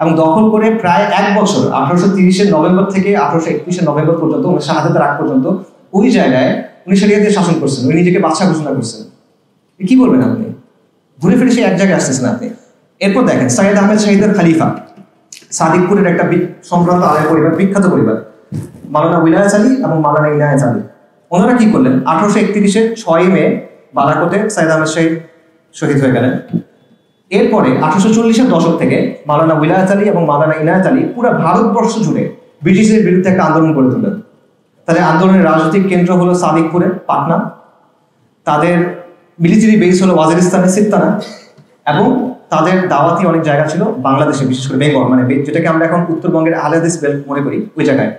এবং দখল করে প্রায় 1 বছর, 1830 নভেম্বর থেকে 1831 নভেম্বর পর্যন্ত, উনি শাহাদাতের আগ পর্যন্ত ওই জায়গায় উনি শরিয়াতে শাসন করছেন। উনি নিজেকে বাদশা ঘোষণা করছেন। কি বলবেন আপনি? ঘুরে ফিরে সে এক জায়গায় আসতেছেন আপনি। এরপর দেখেন সৈয়দ আহমদ শহীদের খলিফা, সাদিকপুরের একটা সম্ভ্রান্ত আলেম পরিবার, বিখ্যাত পরিবার, মাওলানা উইলায়াত আলী এবং মাওলানা ইনায়াত আলী। ওনারা কি করলেন? 1831 6 মে বালাকোটে সৈয়দ আহমদ শহীদ শহীদ হয়ে গেলেন। এরপরে 1840 দশক থেকে মাওলানা উইলায়াত আলী এবং মাওলানা ইনায়াত আলী পুরো ভারতবর্ষ জুড়ে ব্রিটিশদের বিরুদ্ধে একটা আন্দোলন গড়ে তোলেন। তাদের আন্দোলনের রাজনৈতিক কেন্দ্র হলো সাদিকপুরে, পাটনা। তাদের মিলিটারি বেস হলো ওয়াজিরিস্তানে, সিস্তানা। এবং তাদের দাওয়াতি অনেক জায়গা ছিল বাংলাদেশে, বিশেষ করে বেঙ্গল, মানে যেটাকে আমরা এখন উত্তরবঙ্গের আহলে হাদিস বেল্ট মনে করি, ওই জায়গায়।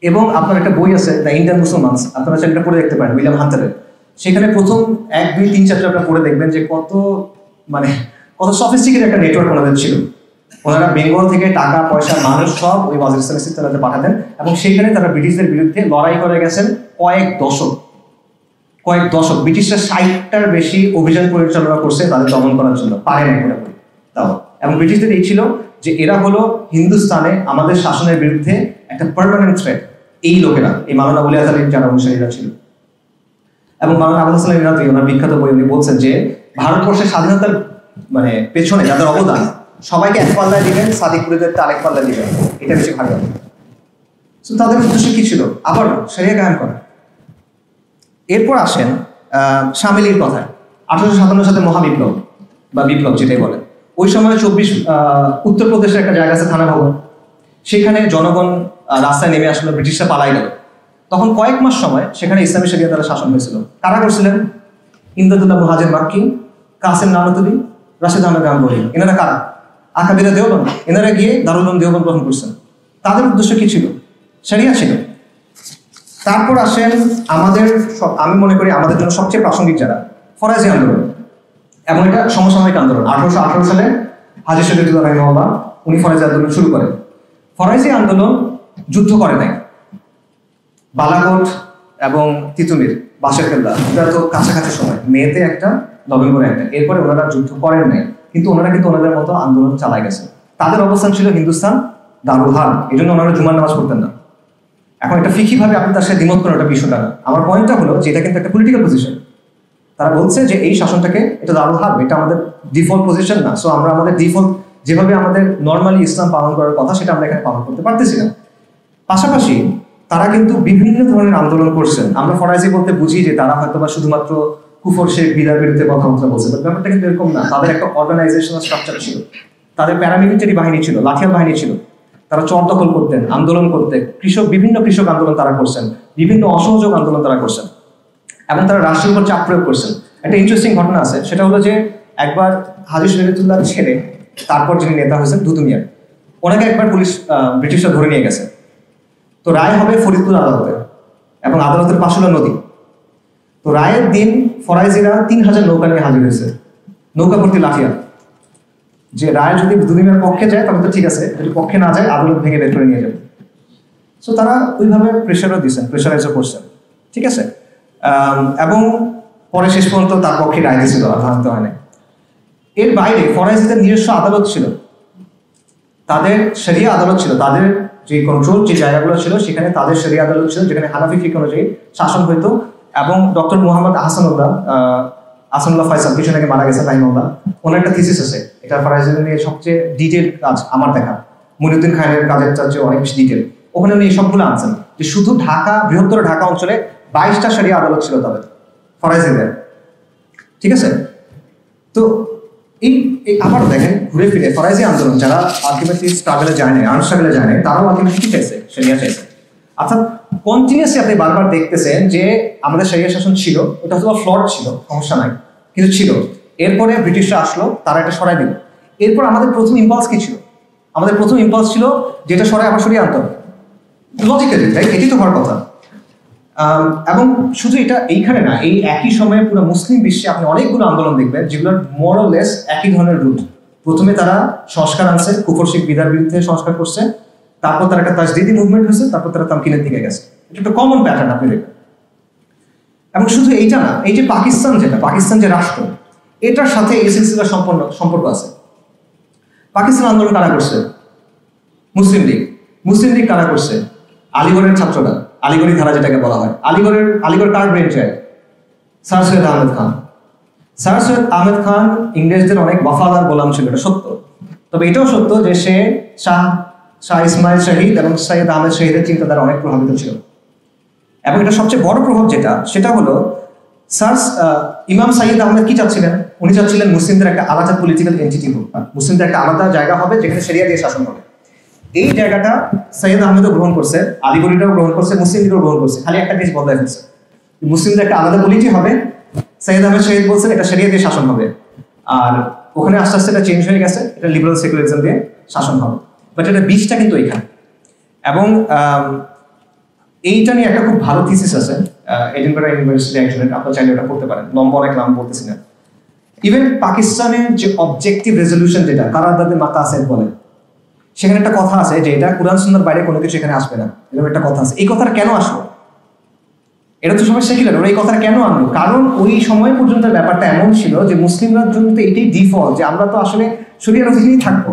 এবং আপনার একটা বই আছে, দ্য ইন্ডিয়ান মুসলমানস, আপনারা সেটা পড়ে দেখতে পারেন, উইলিয়াম হান্টারের। সেখানে প্রথম 1, 2, 3 চ্যাপ্টার আপনারা পড়ে দেখবেন যে কত সফিস্টিকেটেড একটা নেটওয়ার্ক ওনাদের ছিল। ওনারা বেঙ্গল থেকে টাকা পয়সা মানুষ সব ওই ওয়াজিরিস্তানে, সিস্তানাতে পাঠাতেন এবং সেইখানে তারা ব্রিটিশদের বিরুদ্ধে লড়াই করে গেছেন কয়েক দশক। ব্রিটিশরা 60টার বেশি অভিযান পরিচালনা করছে তাদের দমন করার জন্য, পারে না পুরোপুরি তাও। এবং ব্রিটিশদের এই ছিল যে এরা হলো হিন্দুস্তানে আমাদের শাসনের বিরুদ্ধে একটা পার্মানেন্ট থ্রেট। এই লোকেরা, এই মাওলানা উলিয়াত আলীর যারা অনুসারীরা ছিল। এবং মাওলানা আবুল হাসান ইনাদি ওনার বিখ্যাত বই উনি বলছেন যে ভারতবর্ষের স্বাধীনতার পেছনে যাদের অবদান, সবাইকে এক পাল্লায় দিবেন, সাদিকপুরীদেরকে আরেক পাল্লায় দিবেন, এটা বেশি ভালো। তো তাদের উদ্দেশ্য কি ছিল? আবার শরিয়া কায়েম করা। এরপর আসেন শামিলির কথায়। 1857 সালে মহাবিপ্লব বা বিপ্লব যেটাই বলেন। ওই সময় উত্তরপ্রদেশের একটা জায়গা আছে থানা ভবন, সেখানে জনগণ রাস্তায় নেমে আসলো, ব্রিটিশরা পালাই গেল। তখন কয়েক মাস সময় সেখানে ইসলামী শরিয়া দ্বারা শাসন হয়েছিল। কারা করছিলেন? ইমদাদুল্লাহ মুহাজির মাক্কি, কাসেম নানুতুবি, রাশেদ আহমেদ গাঙ্গুহি। এনারা কারা? আকাবিরা দেওবন্দ। এনারা গিয়ে দারুল উলুম দেওবন্দ গ্রহণ করছেন। তাদের উদ্দেশ্য কি ছিল? শরিয়া ছিল। তারপর আসেন আমি মনে করি আমাদের জন্য সবচেয়ে প্রাসঙ্গিক যারা, ফরাজি আন্দোলন। এবং এটা সমসাময়িক আন্দোলন। 1818 সালে হাজী শরীফুল্লাহ রাহিমাহুল্লাহ উনি ফরাজি আন্দোলন শুরু করেন। ফরাজি আন্দোলন যুদ্ধ করে নাই। বালাকোট এবং তিতুমির, বাঁশের কেল্লা, এটা তো কাছাকাছি সময়, মেতে একটা, নভেম্বরে একটা। এরপরে ওনারা যুদ্ধ করেন নাই, কিন্তু ওনারা ওনাদের মতো আন্দোলন চালাই গেছে। তাদের অবস্থান ছিল হিন্দুস্তান, দারুল হার্ব। এই জন্য ওনারা জুমার নামাজ পড়তেন না। এখন এটা ফিকিভাবে আপনি তার সাথে দ্বিমত করেন, একটা বিষয়টা না। আমার পয়েন্টটা হলো যে এটা কিন্তু একটা পলিটিক্যাল পজিশন। তারা বলছে যে এই শাসনটাকে, এটা দারুল হার্ব, এটা আমাদের ডিফল্ট পজিশন না। সো আমরা আমাদের ডিফল্ট যেভাবে আমাদের নর্মালি ইসলাম পালন করার কথা, সেটা আমরা এখানে পালন করতে পারতেছি না। পাশাপাশি তারা কিন্তু বিভিন্ন ধরনের আন্দোলন করছেন। আমরা ফরাজি বলতে বুঝি যে তারা হয়তো বা শুধুমাত্র কুফর শিরক বিদআতের বিরুদ্ধে কথাবার্তা বলছে, বাট ব্যাপারটা কিন্তু এরকম না। তাদের একটা অর্গানাইজেশনাল স্ট্রাকচার ছিল, তাদের প্যারামিলিটারি বাহিনী ছিল, লাঠিয়াল বাহিনী ছিল। তারা চর দখল করতেন, আন্দোলন করতেন, বিভিন্ন কৃষক আন্দোলন তারা করছেন, বিভিন্ন অসহযোগ আন্দোলন তারা করছেন, এবং তারা রাষ্ট্রের উপর চাপ প্রয়োগ করছেন। একটা ইন্টারেস্টিং ঘটনা আছে, সেটা হলো যে একবার হাজী শরীয়তুল্লাহ ছেড়ে তারপর যিনি নেতা হয়েছেন দুদু মিয়া, ওনাকে একবার ব্রিটিশরা ধরে নিয়ে গেছে। তো রায় হবে ফরিদপুর আদালতে, এবং আদালতের পাশে হলো নদী। তো রায়ের দিন ফরাইজিরা 3000 নৌকা নিয়ে হাজির হয়েছে, নৌকা ভর্তি লাঠিয়াল। যে রায় যদি দুদিনের পক্ষে যায় তবে তো ঠিক আছে, যদি পক্ষে না যায় আদালত ভেঙে বের করে নিয়ে যাবে। সো তারা ওইভাবে প্রেশারও দিচ্ছেন, প্রেশারাইজও করছেন, ঠিক আছে। এবং পরে শেষ পর্যন্ত তার পক্ষে রায় দিয়েছিল, আর ভাঙতে হয় না। এর বাইরে ফরাইজিদের নিজস্ব আদালত ছিল, তাদের শরিয়া আদালত ছিল, তাদের যে কন্ট্রোল যে জায়গাগুলো ছিল সেখানে তাদের শরিয়া আদালত ছিল, যেখানে হানাফি ফিকহ অনুযায়ী শাসন হইতো। এবং ডক্টর মোহাম্মদ আহসানুল্লাহ ফয়সাল কিছু আগে মারা গেছে রাহিমাহুল্লাহ, ওনার একটা থিসিস আছে, এটা ফরাইজি নিয়ে সবচেয়ে ডিটেল কাজ আমার দেখা, মুনিউদ্দিন খানের কাজের চেয়ে অনেক বেশি ডিটেল। ওখানে উনি এই সবগুলো আনছেন যে শুধু ঢাকা, বৃহত্তর ঢাকা অঞ্চলে 22টা শরিয়া আদালত ছিল তাদের ফরাইজিদের, ঠিক আছে। তো এই আবারও দেখেন ঘুরে ফিরে ফরাইজি আন্দোলন যারা আলটিমেটলি স্ট্রাগলে যায় না, আনস্ট্রাগলে যায় না, তারাও আলটিমেটলি কি চাইছে? শরিয়া চাইছে। অর্থাৎ কন্টিনিউসলি আপনি বারবার দেখতেছেন যে আমাদের শরিয়া শাসন ছিল, ওটা হয়তো ফ্লড ছিল, সমস্যা নাই, কিন্তু ছিল। এরপরে ব্রিটিশরা আসলো, তারা এটা সরাই দিল। এরপর আমাদের প্রথম ইম্পালস কি ছিল? আমাদের প্রথম ইম্পালস ছিল যেটা সরাই আবার সরিয়ে আনতে হবে, লজিক্যালি, রাইট? এটি তো হওয়ার কথা। এবং শুধু এটা এইখানে না, এই একই সময়ে পুরো মুসলিম বিশ্বে আপনি অনেকগুলো আন্দোলন দেখবেন যেগুলোর মোরলেস একই ধরনের রুট। প্রথমে তারা সংস্কার আনছে, কুফর শিরক বিদার বিরুদ্ধে সংস্কার করছে, তারপর তার একটা তাজদিদি মুভমেন্ট হয়েছে, তারপর তারা তামকিনের দিকে গেছে। এটা একটা কমন প্যাটার্ন আপনি দেখবেন। এবং শুধু এইটা না, এই যে পাকিস্তান যে রাষ্ট্র, এটার সাথে এই সিলসিলার সম্পর্ক আছে। পাকিস্তান আন্দোলন কারা করছে? মুসলিম লীগ কারা করছে? আলিগড়ের ছাত্ররা, আলিগড়ি ধারা যেটাকে বলা হয়। আলিগড় কার ব্রেন চায়? স্যার সৈয়দ আহমেদ খান ইংরেজদের অনেক ওয়াফাদার গোলাম ছিল, এটা সত্য। তবে এটাও সত্য যে সে শাহ ইসমাইল শহীদ এবং সৈয়দ আহমেদ শহীদের চিন্তাধারা অনেক প্রভাবিত ছিল। এবং এটা সবচেয়ে বড় প্রভাব সেটা হলো ইমাম সাইয়দ আহমেদ কি চাচ্ছিলেন? উনি চাচ্ছিলেন মুসলিমদের একটা আলাদা পলিটিক্যাল এন্টিটি হোক, মুসলিমদের একটা আলাদা জায়গা হবে যেখানে শরিয়া দিয়ে শাসন হবে। এই জায়গাটা সৈয়দ আহমেদও গ্রহণ করছে, আলিগড়িটাও গ্রহণ করছে, মুসলিম লীগও গ্রহণ করছে। খালি একটা জিনিস বদলায় ফেলছে, মুসলিমদের একটা আলাদা পলিটি হবে। সৈয়দ আহমেদ শহীদ বলছেন এটা শরিয়া দিয়ে শাসন হবে, আর ওখানে আস্তে আস্তে এটা চেঞ্জ হয়ে গেছে, এটা লিবারাল সেকুলারিজম দিয়ে শাসন হবে। বাট এটা বীজটা কিন্তু এখানে। এবং এইটা নিয়ে একটা খুব ভালো থিসিস আছে এডিনবরা ইউনিভার্সিটি একজনের, আপনারা চাইলে ওটা পড়তে পারেন, লম্বা অনেক নাম বলতেছি না। ইভেন পাকিস্তানের যে অবজেক্টিভ রেজলিউশন যেটা কারারদাদে মাকাসিদ বলে, সেখানে একটা কথা আছে যে এটা কুরআন সুন্নাহর বাইরে কোনো কিছু এখানে আসবে না, এরকম একটা কথা আছে। এই কথাটা কেন আসলো? এটা তো সবাই সেকুলার, ওরা এই কথাটা কেন আনলো? কারণ ওই সময় পর্যন্ত ব্যাপারটা এমন ছিল যে মুসলিমদের জন্য তো এটাই ডিফল্ট যে আমরা তো আসলে শরিয়ার অধীনেই থাকবো,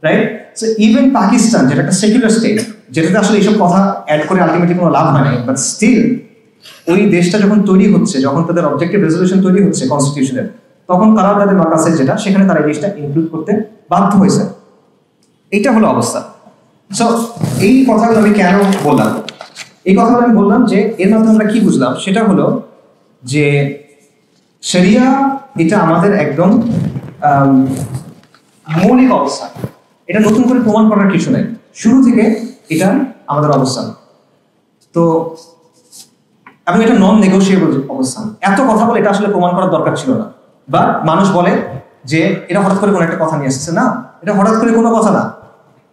রাইট? সো ইভেন পাকিস্তান যেটা একটা সেকুলার স্টেট, যেটাতে আসলে এইসব কথা অ্যাড করে আলটিমেটলি কোনো লাভ হয় না, বাট স্টিল ওই দেশটা যখন তৈরি হচ্ছে, যখন তাদের অবজেক্টিভ রেজলিউশন তৈরি হচ্ছে কনস্টিটিউশনের, তখন তারা তাদের মাকাসিদ যেটা, সেখানে তারা এই জিনিসটা ইনক্লুড করতে বাধ্য হয়েছে। এইটা হলো অবস্থা। সো এই কথাগুলো আমি কেন বললাম? এই কথাগুলো আমি বললাম যে এর মাধ্যমে আমরা কি বুঝলাম সেটা হলো যে শরিয়া এটা আমাদের একদম মৌলিক অবস্থা, এটা নতুন করে প্রমাণ করার কিছু নাই, শুরু থেকে এটা আমাদের অবস্থান। তো এবং এটা নন নেগোশিয়েবল অবস্থান। এত কথা বলে এটা আসলে প্রমাণ করার দরকার ছিল না। বা মানুষ বলে যে এটা হঠাৎ করে কোনো একটা কথা নিয়ে আসছে, না, এটা হঠাৎ করে কোনো কথা না।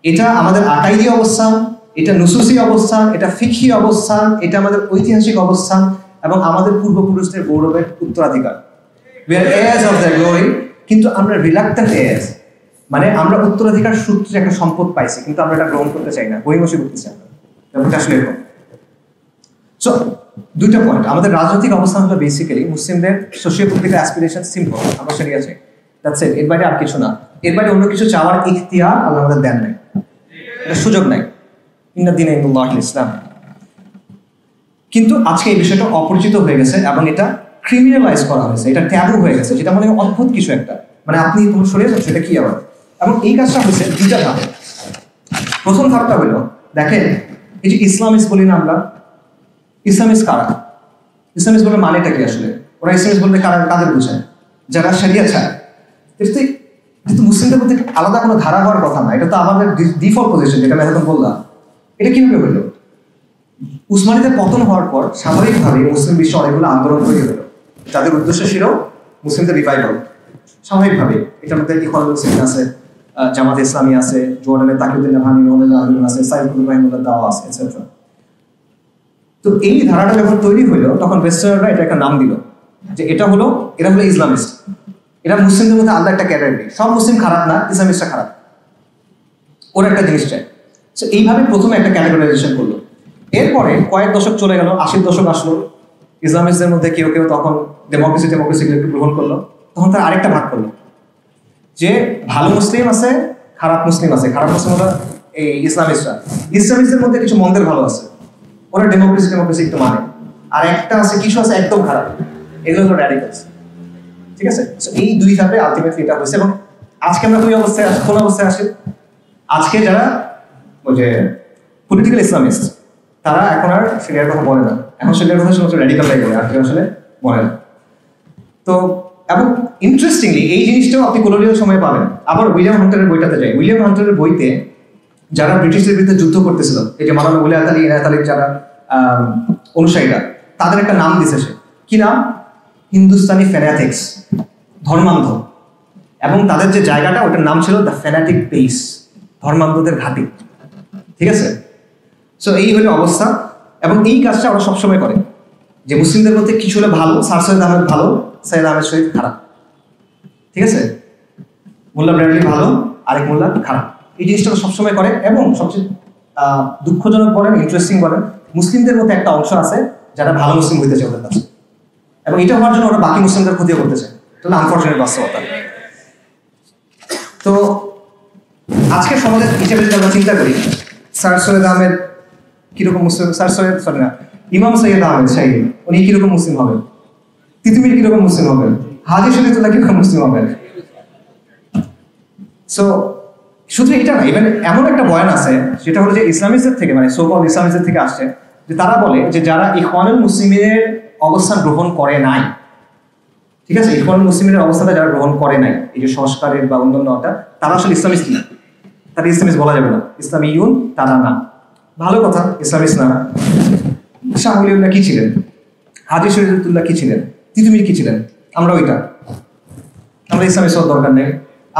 এটা আমাদের আকাইদি অবস্থান, এটা নুসুসি অবস্থান, এটা ফিকহি অবস্থান, এটা আমাদের ঐতিহাসিক অবস্থান এবং আমাদের পূর্বপুরুষদের গৌরবের উত্তরাধিকার। We are heirs of their glory, কিন্তু আমরা রিলাক্টেন্ট heirs, মানে আমরা উত্তরাধিকার সূত্রে একটা সম্পদ পাইছি, কিন্তু আমরা এটা গ্রহণ করতে চাই না, গরিমসি করতে চাই না। ব্যাপারটা আসলে এরকম। সো দুইটা পয়েন্ট, আমাদের রাজনৈতিক অবস্থান হলো বেসিক্যালি মুসলিমদের সোশিও পলিটিক্যাল অ্যাসপিরেশন সিম্পল, আমরা শরিয়া চাই, দ্যাটস ইট। এর বাইরে আর কিছু না, এর বাইরে অন্য কিছু চাওয়ার ইখতিয়ার আল্লাহ আমাদের দেন নাই, এটা সুযোগ নাই। ইন্না দীনা ইনদাল্লাহিল ইসলাম। কিন্তু আজকে এই বিষয়টা অপরিচিত হয়ে গেছে এবং এটা ক্রিমিনালাইজ করা হয়েছে, এটা ট্যাবু হয়ে গেছে, যেটা মানে অদ্ভুত কিছু একটা, মানে আপনি তোমার সরিয়ে যাচ্ছে, এটা কি আবার? এবং এই কাজটা হয়েছে দুইটা ধাপে। প্রথম ধাপটা হলো, দেখেন এই যে ইসলামিস্ট বলি না আমরা, ইসলামিস্ট কারা? ইসলামিস্ট বলে মানেটা কি আসলে? ওরা ইসলামিস্ট বলতে কাদের বোঝায়? যারা শরিয়া চায়। কিন্তু মুসলিমদের মধ্যে আলাদা কোনো ধারা হওয়ার কথা না, এটা তো আমাদের ডিফল্ট পজিশন, যেটা আমি এখন বললাম। এটা কিভাবে হইল? উসমানীদের পতন হওয়ার পর স্বাভাবিকভাবে মুসলিম বিশ্বে অনেকগুলো আন্দোলন তৈরি হলো, যাদের উদ্দেশ্য ছিল মুসলিমদের রিভাইভাল। স্বাভাবিকভাবে এটার মধ্যে ইখওয়ানুল মুসলিমিন আছে, জামাত ইসলামী আছে, জোয়ানের তাকিউদ্দিন নাভানি আছে, সাইফ রাহিমাহুল্লাহ দাওয়া আছে, এটসেট্রা। তো এই ধারাটা যখন তৈরি হইলো তখন ওয়েস্টার্নরা এটা একটা নাম দিল যে এরা হলো ইসলামিস্ট, এরা মুসলিমদের মধ্যে আলাদা একটা ক্যাটাগরি। সব মুসলিম খারাপ না, ইসলামিস্টরা খারাপ, ওরা একটা জিনিস চায়। সো এইভাবে প্রথমে একটা ক্যাটাগরাইজেশন করলো। এরপরে কয়েক দশক চলে গেল, 80 দশক আসলো, ইসলামিস্টদের মধ্যে কেউ কেউ তখন ডেমোক্রেসি গ্রহণ করলো, তখন তারা আরেকটা ভাগ করলো যে ভালো মুসলিম আছে, খারাপ মুসলিম আছে, খারাপ মুসলিম হলো এই ইসলামিস্টদের মধ্যে কিছু মন্দের ভালো আছে, ওরা ডেমোক্রেসি একটু মানে, আর একটা আছে কিছু আছে একদম খারাপ, এগুলো হলো র্যাডিক্যালস। ঠিক আছে, এই দুই ধাপে আলটিমেটলি এটা হয়েছে। এবং আজকে আমরা কোন অবস্থায় আসি, আজকে যারা ওই যে পলিটিক্যাল ইসলামিস্ট তারা এখন আর শরিয়ার কথা বলে না, এখন শরিয়ার কথা শুধু র্যাডিক্যালরাই বলে, আর কেউ আসলে বলে না। তো এবং ইন্টারেস্টিংলি এই জিনিসটাও আপনি কলোনিয়াল সময়ে পাবেন। আবার উইলিয়াম হান্টারের বইটাতে যাই, উইলিয়াম হান্টারের বইতে যারা ব্রিটিশদের বিরুদ্ধে যুদ্ধ করতেছিল, এই যে মাওলানা ওলিয়াত আলী, ইনায়েত আলীর যারা অনুসারীরা, তাদের একটা নাম দিছে সে, কি নাম? হিন্দুস্তানি ফ্যানাটিক্স, ধর্মান্ধ। এবং তাদের যে জায়গাটা ওটার নাম ছিল দ্য ফ্যানাটিক বেস, ধর্মান্ধদের ঘাঁটি। ঠিক আছে, সো এই হলো অবস্থা। এবং এই কাজটা ওরা সবসময় করে যে মুসলিমদের মধ্যে কিছু হলে ভালো, স্যার সৈয়দ আহমেদ ভালো, সৈয়দ আহমেদ শহীদ খারাপ। ঠিক আছে, মোল্লা ব্র্যাডলি ভালো, আরেক মোল্লা খারাপ, এই জিনিসটা সবসময় করে। এবং সবচেয়ে দুঃখজনক বলেন, ইন্টারেস্টিং বলেন, মুসলিমদের মধ্যে একটা অংশ আছে যারা ভালো মুসলিম হইতে চায় ওদের কাছে, এবং এটা হওয়ার জন্য ওরা বাকি মুসলিমদের ক্ষতিও করতে চায়। তাহলে আনফর্চুনেট বাস্তবতা। তো আজকের সমাজের হিসেবে যদি আমরা চিন্তা করি, স্যার সৈয়দ আহমেদ কিরকম মুসলিম, ইমাম সৈয়দ আহমেদ শাহী উনি কিরকম মুসলিম হবেন, তিতুমির কিরকম মুসলিম হবেন, হাজি শরীফুল্লাহ কিরকম মুসলিম হবেন। সো শুধু এটা না, ইভেন এমন একটা বয়ান আছে সেটা হলো যে ইসলামিস্টদের থেকে, মানে সো কল্ড ইসলামিস্টদের থেকে আসছে, যে তারা বলে যে যারা ইখওয়ানুল মুসলিমের অবস্থান গ্রহণ করে নাই, ঠিক আছে, ইখওয়ানুল মুসলিমের অবস্থাটা যারা গ্রহণ করে নাই, এই যে সংস্কারের বা অন্যান্যটা, তারা আসলে ইসলামিস্ট না, তারা ইসলামিস্ট বলা যাবে না, ইসলামিয়ুন তারা না। ভালো কথা, ইসলামিস্ট না। শাহ ওলিউল্লাহ কি ছিলেন, হাজি শরীফুল্লাহ কি ছিলেন, তিতুমির কি ছিলেন, আমরা ওইটা, আমরা ইসলামিস্ট হওয়ার দরকার নেই,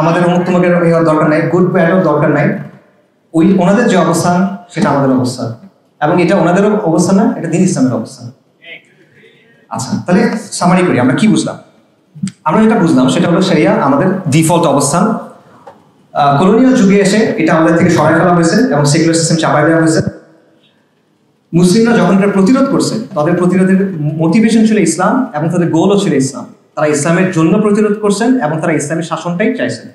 আমাদের তোমাকে হওয়ার দরকার নাই, গুড ব্যাডও দরকার নাই। ওই ওনাদের যে অবস্থান সেটা আমাদের অবস্থান, এবং এটা ওনাদেরও অবস্থান না, এটা দিন ইসলামের অবস্থান। আচ্ছা, তাহলে সামারি করি, আমরা কি বুঝলাম? আমরা যেটা বুঝলাম সেটা হলো শরিয়া আমাদের ডিফল্ট অবস্থান। কলোনিয়াল যুগে এসে এটা আমাদের থেকে সরাই ফেলা হয়েছে এবং সেকুলার সিস্টেম চাপাই দেওয়া হয়েছে। মুসলিমরা যখন এটা প্রতিরোধ করছে, তাদের প্রতিরোধের মোটিভেশন ছিল ইসলাম এবং তাদের গোলও ছিল ইসলাম। তারা ইসলামের জন্য প্রতিরোধ করছেন এবং তারা ইসলামের শাসনটাই চাইছেন।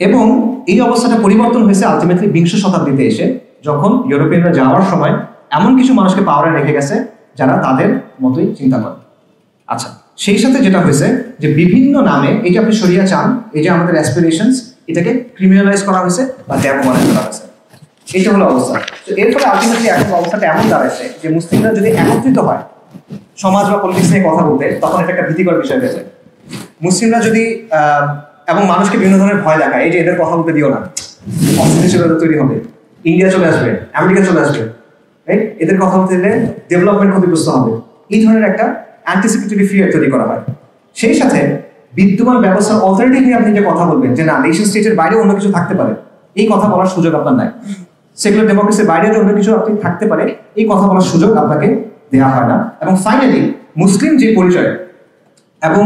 এবং এই অবস্থাটা পরিবর্তন হয়েছে আলটিমেটলি বিংশ শতাব্দীতে এসে, যখন ইউরোপিয়ানরা যাওয়ার সময় এমন কিছু মানুষকে পাওয়ারে রেখে গেছে যারা তাদের মতোই চিন্তা করে। আচ্ছা, সেই সাথে যেটা হয়েছে যে বিভিন্ন নামে, এই যে আপনি শরিয়া চান, এই যে আমাদের অ্যাসপিরেশনস, এটাকে ক্রিমিনালাইজ করা হয়েছে বা ড্যামোনাইজ করা হয়েছে। এটা হলো অবস্থা। তো এর ফলে আলটিমেটলি এখন অবস্থাটা এমন দাঁড়াচ্ছে যে মুসলিমরা যদি একত্রিত হয় সমাজ বা পলিটিক্স নিয়ে কথা বলতে, তখন এটা একটা ভীতিকর বিষয় হয়ে যায়। মুসলিমরা যদি এবং মানুষকে বিভিন্ন ধরনের ভয় দেখায়, এই যে এদের কথা বলতে দিও না, অস্থিতিশীলতা তৈরি হবে, ইন্ডিয়া চলে আসবে, আমেরিকা চলে আসবে, রাইট, এদের কথা বলতে দিলে ডেভেলপমেন্ট ক্ষতিগ্রস্ত হবে, এই ধরনের একটা অ্যান্টিসিপেটরি ফিয়ার তৈরি করা হয়। সেই সাথে বিদ্যমান ব্যবস্থার অল্টারনেটিভ নিয়ে আপনি যে কথা বলবেন যে না, নেশন স্টেটের বাইরে অন্য কিছু থাকতে পারে, এই কথা বলার সুযোগ আপনার নাই। সেকুলার ডেমোক্রেসির বাইরে অন্য কিছু আপনি থাকতে পারে, এই কথা বলার সুযোগ আপনাকে দেওয়া হয় না। এবং ফাইনালি মুসলিম যে পরিচয় এবং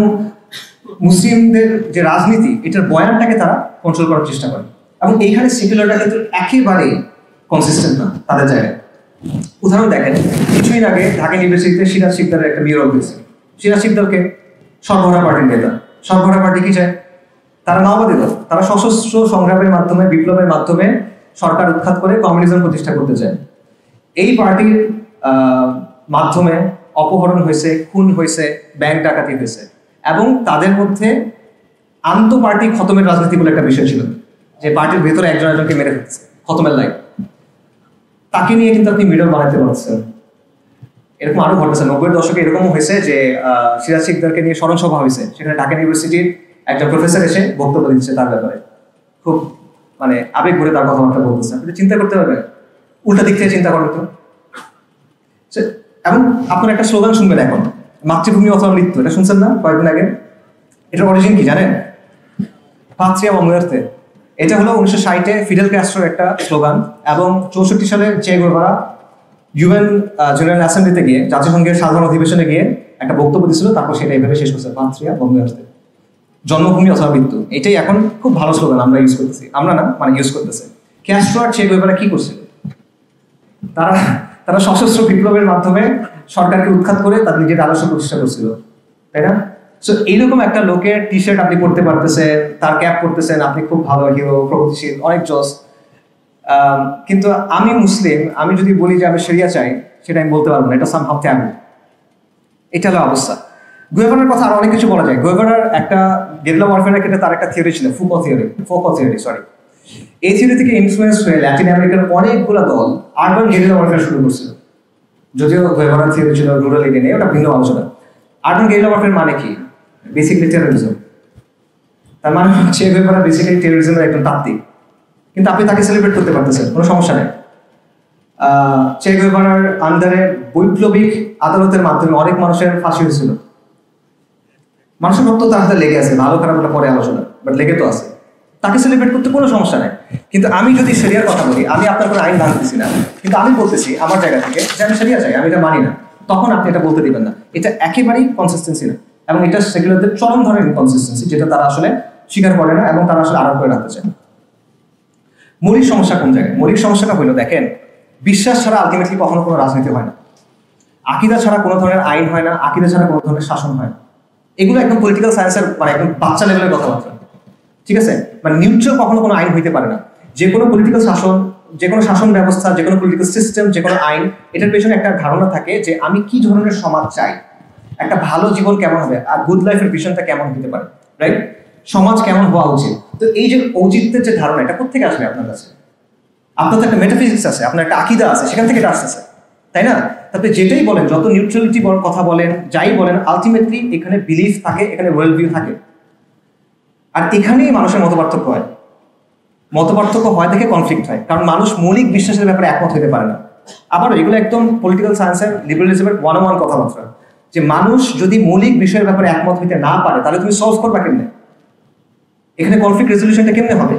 মুসলিমদের যে রাজনীতি, এটার বয়ানটাকে তারা কন্ট্রোল করার চেষ্টা করে। এবং এইখানে সেকুলারটা কিন্তু একেবারেই কনসিস্টেন্ট না তাদের জায়গায়। উদাহরণ দেখেন, কিছুদিন আগে ঢাকা ইউনিভার্সিটিতে সিরাজ শিকদারের একটা মিউরাল হয়েছে। সিরাজ শিকদারকে সর্বহারা পার্টির নেতা। সর্বহারা পার্টি কি চায়? তারা মাওবাদী দল, তারা সশস্ত্র সংগ্রামের মাধ্যমে, বিপ্লবের মাধ্যমে সরকার উৎখাত করে কমিউনিজম প্রতিষ্ঠা করতে চায়। এই পার্টির মাধ্যমে অপহরণ হয়েছে, খুন হয়েছে, ব্যাংক ডাকাতি হয়েছে, এবং তাদের মধ্যে আন্ত পার্টি খতমের রাজনীতি বলে একটা বিষয় ছিল, যে পার্টির ভেতরে একজন একজনকে মেরে ফেলছে, খতমের লাইন। তাকে নিয়ে কিন্তু আপনি মিডল বানাতে পারছেন। এরকম আরো ঘটেছে 90-এর দশকে, এরকমও হয়েছে যে সিরাজ শিকদারকে নিয়ে স্মরণ সভা হয়েছে, সেখানে ঢাকা ইউনিভার্সিটির একজন প্রফেসর এসে বক্তব্য দিচ্ছে তার ব্যাপারে, খুব মানে আবেগ ভরে তার কথাবার্তা বলতেছে। আপনি চিন্তা করতে পারবেন, উল্টা দিক থেকে চিন্তা করেন তো। এবং আপনার একটা স্লোগান শুনবেন এখন, মাতৃভূমি অথবা মৃত্যু, এটা শুনছেন না কয়েকদিন আগে? এটার অরিজিন কি জানেন? পাত্রিয়া বা মুয়ার্তে। এটা হলো 1960-এ ফিডেল ক্যাস্ট্রোর একটা স্লোগান, এবং 64 সালে চে গুয়েভারা ইউএন জেনারেল অ্যাসেম্বলিতে গিয়ে, জাতিসংঘের সাধারণ অধিবেশনে গিয়ে একটা বক্তব্য দিয়েছিল, তারপর সেটা এইভাবে শেষ করছে, পাত্রিয়া বা মুয়ার্তে, জন্মভূমি অথবা মৃত্যু। এটাই এখন খুব ভালো স্লোগান, আমরা ইউজ করতেছি, আমরা না মানে ইউজ করতেছে। ক্যাস্ট্রো আর চে গুয়েভারা কি করছিল? তারা সশস্ত্র বিপ্লবের মাধ্যমে সরকারকে উৎখাত করে তাদের নিজের আদর্শ প্রতিষ্ঠা করছিল, তাই না? সো এইরকম একটা লোকের টি শার্ট আপনি পরতে পারতেছেন, তার ক্যাপ পরতেছেন, আপনি খুব ভালো হিরো, প্রগতিশীল, অনেক জোস। কিন্তু আমি মুসলিম, আমি যদি বলি যে আমি শরিয়া চাই, সেটা আমি বলতে পারবো না, এটা সামহাউ ট্যাবু। এটা হলো অবস্থা। গুয়েভারার কথা আরো অনেক কিছু বলা যায়। গুয়েভারার একটা গেরিলা ওয়ারফেয়ারের ক্ষেত্রে তার একটা থিওরি ছিল, ফোকো থিওরি, সরি। এই থিওরি থেকে ইনফ্লুয়েন্স হয়ে ল্যাটিন আমেরিকার অনেকগুলো দল আরবান গেরিলা ওয়ারফেয়ার শুরু করছিল। যদিও গুয়েভারার থিওরি ছিল রুরাল এরিয়া নিয়ে, ওটা ভিন্ন আলোচনা। আরবান গেরিলা ওয়ারফেয়ার মানে কি? Basically terrorism. তার মানে হচ্ছে গুয়েভারা বেসিক্যালি টেরোরিজমের একজন তাত্ত্বিক, কিন্তু আপনি তাকে সেলিব্রেট করতে পারতেছেন, কোনো সমস্যা নেই। চে গুয়েভারার আন্ডারে বৈপ্লবিক আদালতের মাধ্যমে অনেক মানুষের ফাঁসি হয়েছিল। মানুষের রক্ত তার হাতে লেগে আছে, ভালো খারাপ ওটা পরে আলোচনা, বাট লেগে তো আছে। তাকে সেলিব্রেট করতে কোনো সমস্যা নেই। কিন্তু আমি যদি শরিয়ার কথা বলি, আমি আপনার কোনো আইন ভাঙতেছি না, কিন্তু আমি বলতেছি আমার জায়গা থেকে যে আমি শরিয়া চাই, আমি এটা মানি না, তখন আপনি এটা বলতে দিবেন না। এটা একেবারেই কনসিস্টেন্সি না, এবং এটা সেকুলারদের চরম ধরনের ইনকনসিস্টেন্সি, যেটা তারা আসলে স্বীকার করে না এবং তারা আসলে আড়াল করে রাখতে চায়। মৌলিক সমস্যা কোন জায়গায়? মৌলিক সমস্যাটা হলো, দেখেন, বিশ্বাস ছাড়া আলটিমেটলি কখনো কোনো রাজনীতি হয় না, আকিদা ছাড়া কোনো ধরনের আইন হয় না, আকিদা ছাড়া কোনো ধরনের শাসন হয় না। এগুলো একদম পলিটিক্যাল সায়েন্সের মানে একদম বাচ্চা লেভেলের কথাবার্তা, ঠিক আছে? মানে নিউট্রাল কখনো কোনো আইন হইতে পারে না। যে কোনো পলিটিক্যাল শাসন, যে কোনো শাসন ব্যবস্থা, যে কোনো পলিটিক্যাল সিস্টেম, যে কোনো আইন, এটার পেছনে একটা ধারণা থাকে যে আমি কি ধরনের সমাজ চাই, একটা ভালো জীবন কেমন হবে, আর গুড লাইফের ভিশনটা কেমন হতে পারে, রাইট? সমাজ কেমন হওয়া উচিত। তো এই যে ঔচিত্যের যে ধারণা, এটা কোথেকে আসবে আপনার কাছে? আপনার তো একটা মেটাফিজিক্স আছে, আপনার একটা আকিদা আছে, সেখান থেকে এটা আসতেছে, তাই না? তারপরে যেটাই বলেন, যত নিউট্রালিটি কথা বলেন, যাই বলেন, আলটিমেটলি এখানে বিলিফ থাকে, এখানে ওয়ার্ল্ড ভিউ থাকে, আর এখানেই মানুষের মতপার্থক্য হয়। মতপার্থক্য হয় দেখে কনফ্লিক্ট হয়, কারণ মানুষ মৌলিক বিশ্বাসের ব্যাপারে একমত হতে পারে না। আবার এগুলো একদম পলিটিক্যাল সায়েন্সের লিবারালিজমের 101 কথাবার্তা, যে মানুষ যদি মৌলিক বিষয়ের ব্যাপারে একমত হইতে না পারে, তাহলে তুমি সলভ করবা কেমনে? এখানে কনফ্লিক্ট রেজলিউশনটা কেমনে হবে?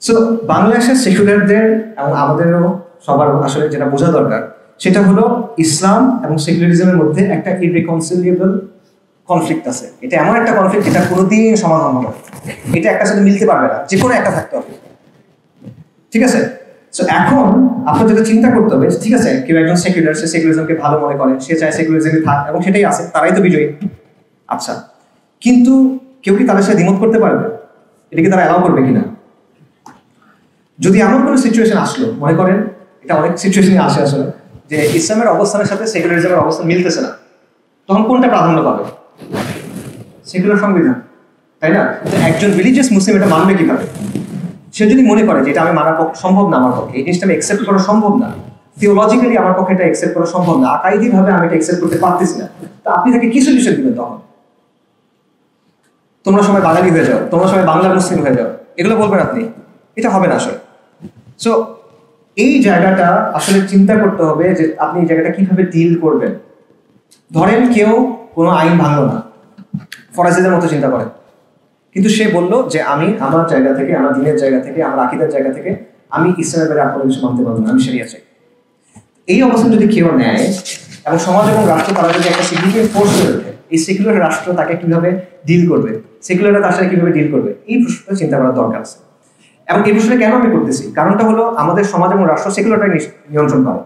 সো বাংলাদেশের সেকুলারদের এবং আমাদেরও সবার আসলে যেটা বোঝা দরকার, সেটা হলো ইসলাম এবং সেকুলারিজমের মধ্যে একটা ইররিকনসিলিয়েবল কনফ্লিক্ট আছে। এটা এমন একটা কনফ্লিক্ট যেটা কোনোদিন সমাধান হবে, এটা একটা সাথে মিলতে পারবে না, যে কোনো একটা থাকতে হবে, ঠিক আছে? সো এখন আপনার যেটা চিন্তা করতে হবে, ঠিক আছে, কেউ একজন সেকুলার, সে সেকুলারিজমকে ভালো মনে করে, সে চায় সেকুলারিজমে থাক, এবং সেটাই আছে, তারাই তো বিজয়ী। আচ্ছা, কিন্তু কেউ কি তাদের সাথে দ্বিমত করতে পারবে? এটাকে তারা অ্যালাউ করবে কিনা? যদি এমন কোনো সিচুয়েশন আসলো, মনে করেন এটা অনেক সিচুয়েশনে আসে আসলে, যে ইসলামের অবস্থানের সাথে সেকুলারিজমের অবস্থান মিলতেছে না, তখন কোনটা প্রাধান্য পাবে? সেকুলার সংবিধান, তাই না? একজন রিলিজিয়াস মুসলিম এটা মানবে কিভাবে? সে যদি মনে করে যে এটা আমি মানা সম্ভব না, আমার পক্ষে এই জিনিসটা আমি অ্যাকসেপ্ট করা সম্ভব না, থিওলজিক্যালি আমার পক্ষে এটা অ্যাকসেপ্ট করা সম্ভব না, আকাইদি ভাবে আমি এটা অ্যাকসেপ্ট করতে পারতেছি না, তো আপনি তাকে কি সলিউশন দিবেন তখন? তোমরা সবাই বাঙালি হয়ে যাও, তোমরা সবাই বাংলার মুসলিম হয়ে যাও, এগুলো বলবেন আপনি? এটা হবে না আসলে। সো এই জায়গাটা আসলে চিন্তা করতে হবে যে আপনি এই জায়গাটা কিভাবে ডিল করবেন। ধরেন কেউ কোনো আইন ভাঙলো না, ফরাজিদের মতো চিন্তা করে, কিন্তু সে বললো যে আমি আমার জায়গা থেকে, আমার দিনের জায়গা থেকে, আমার আকিদার জায়গা থেকে আমি ইসলামের বাইরে আপনার কিছু মানতে পারবো না, আমি শরিয়া চাই। এই অবস্থান যদি কেউ নেয় এবং সমাজ এবং রাষ্ট্র তারা যদি একটা সিগনিফিকেন্ট ফোর্স হয়ে ওঠে, এই সেকুলার রাষ্ট্র তাকে কিভাবে ডিল করবে, সেকুলাররা তার সাথে কিভাবে ডিল করবে, এই প্রশ্নটা চিন্তা করার দরকার আছে। এবং এই প্রশ্নটা কেন আমি করতেছি, কারণটা হলো আমাদের সমাজ এবং রাষ্ট্র সেকুলারটাই নিয়ন্ত্রণ করে,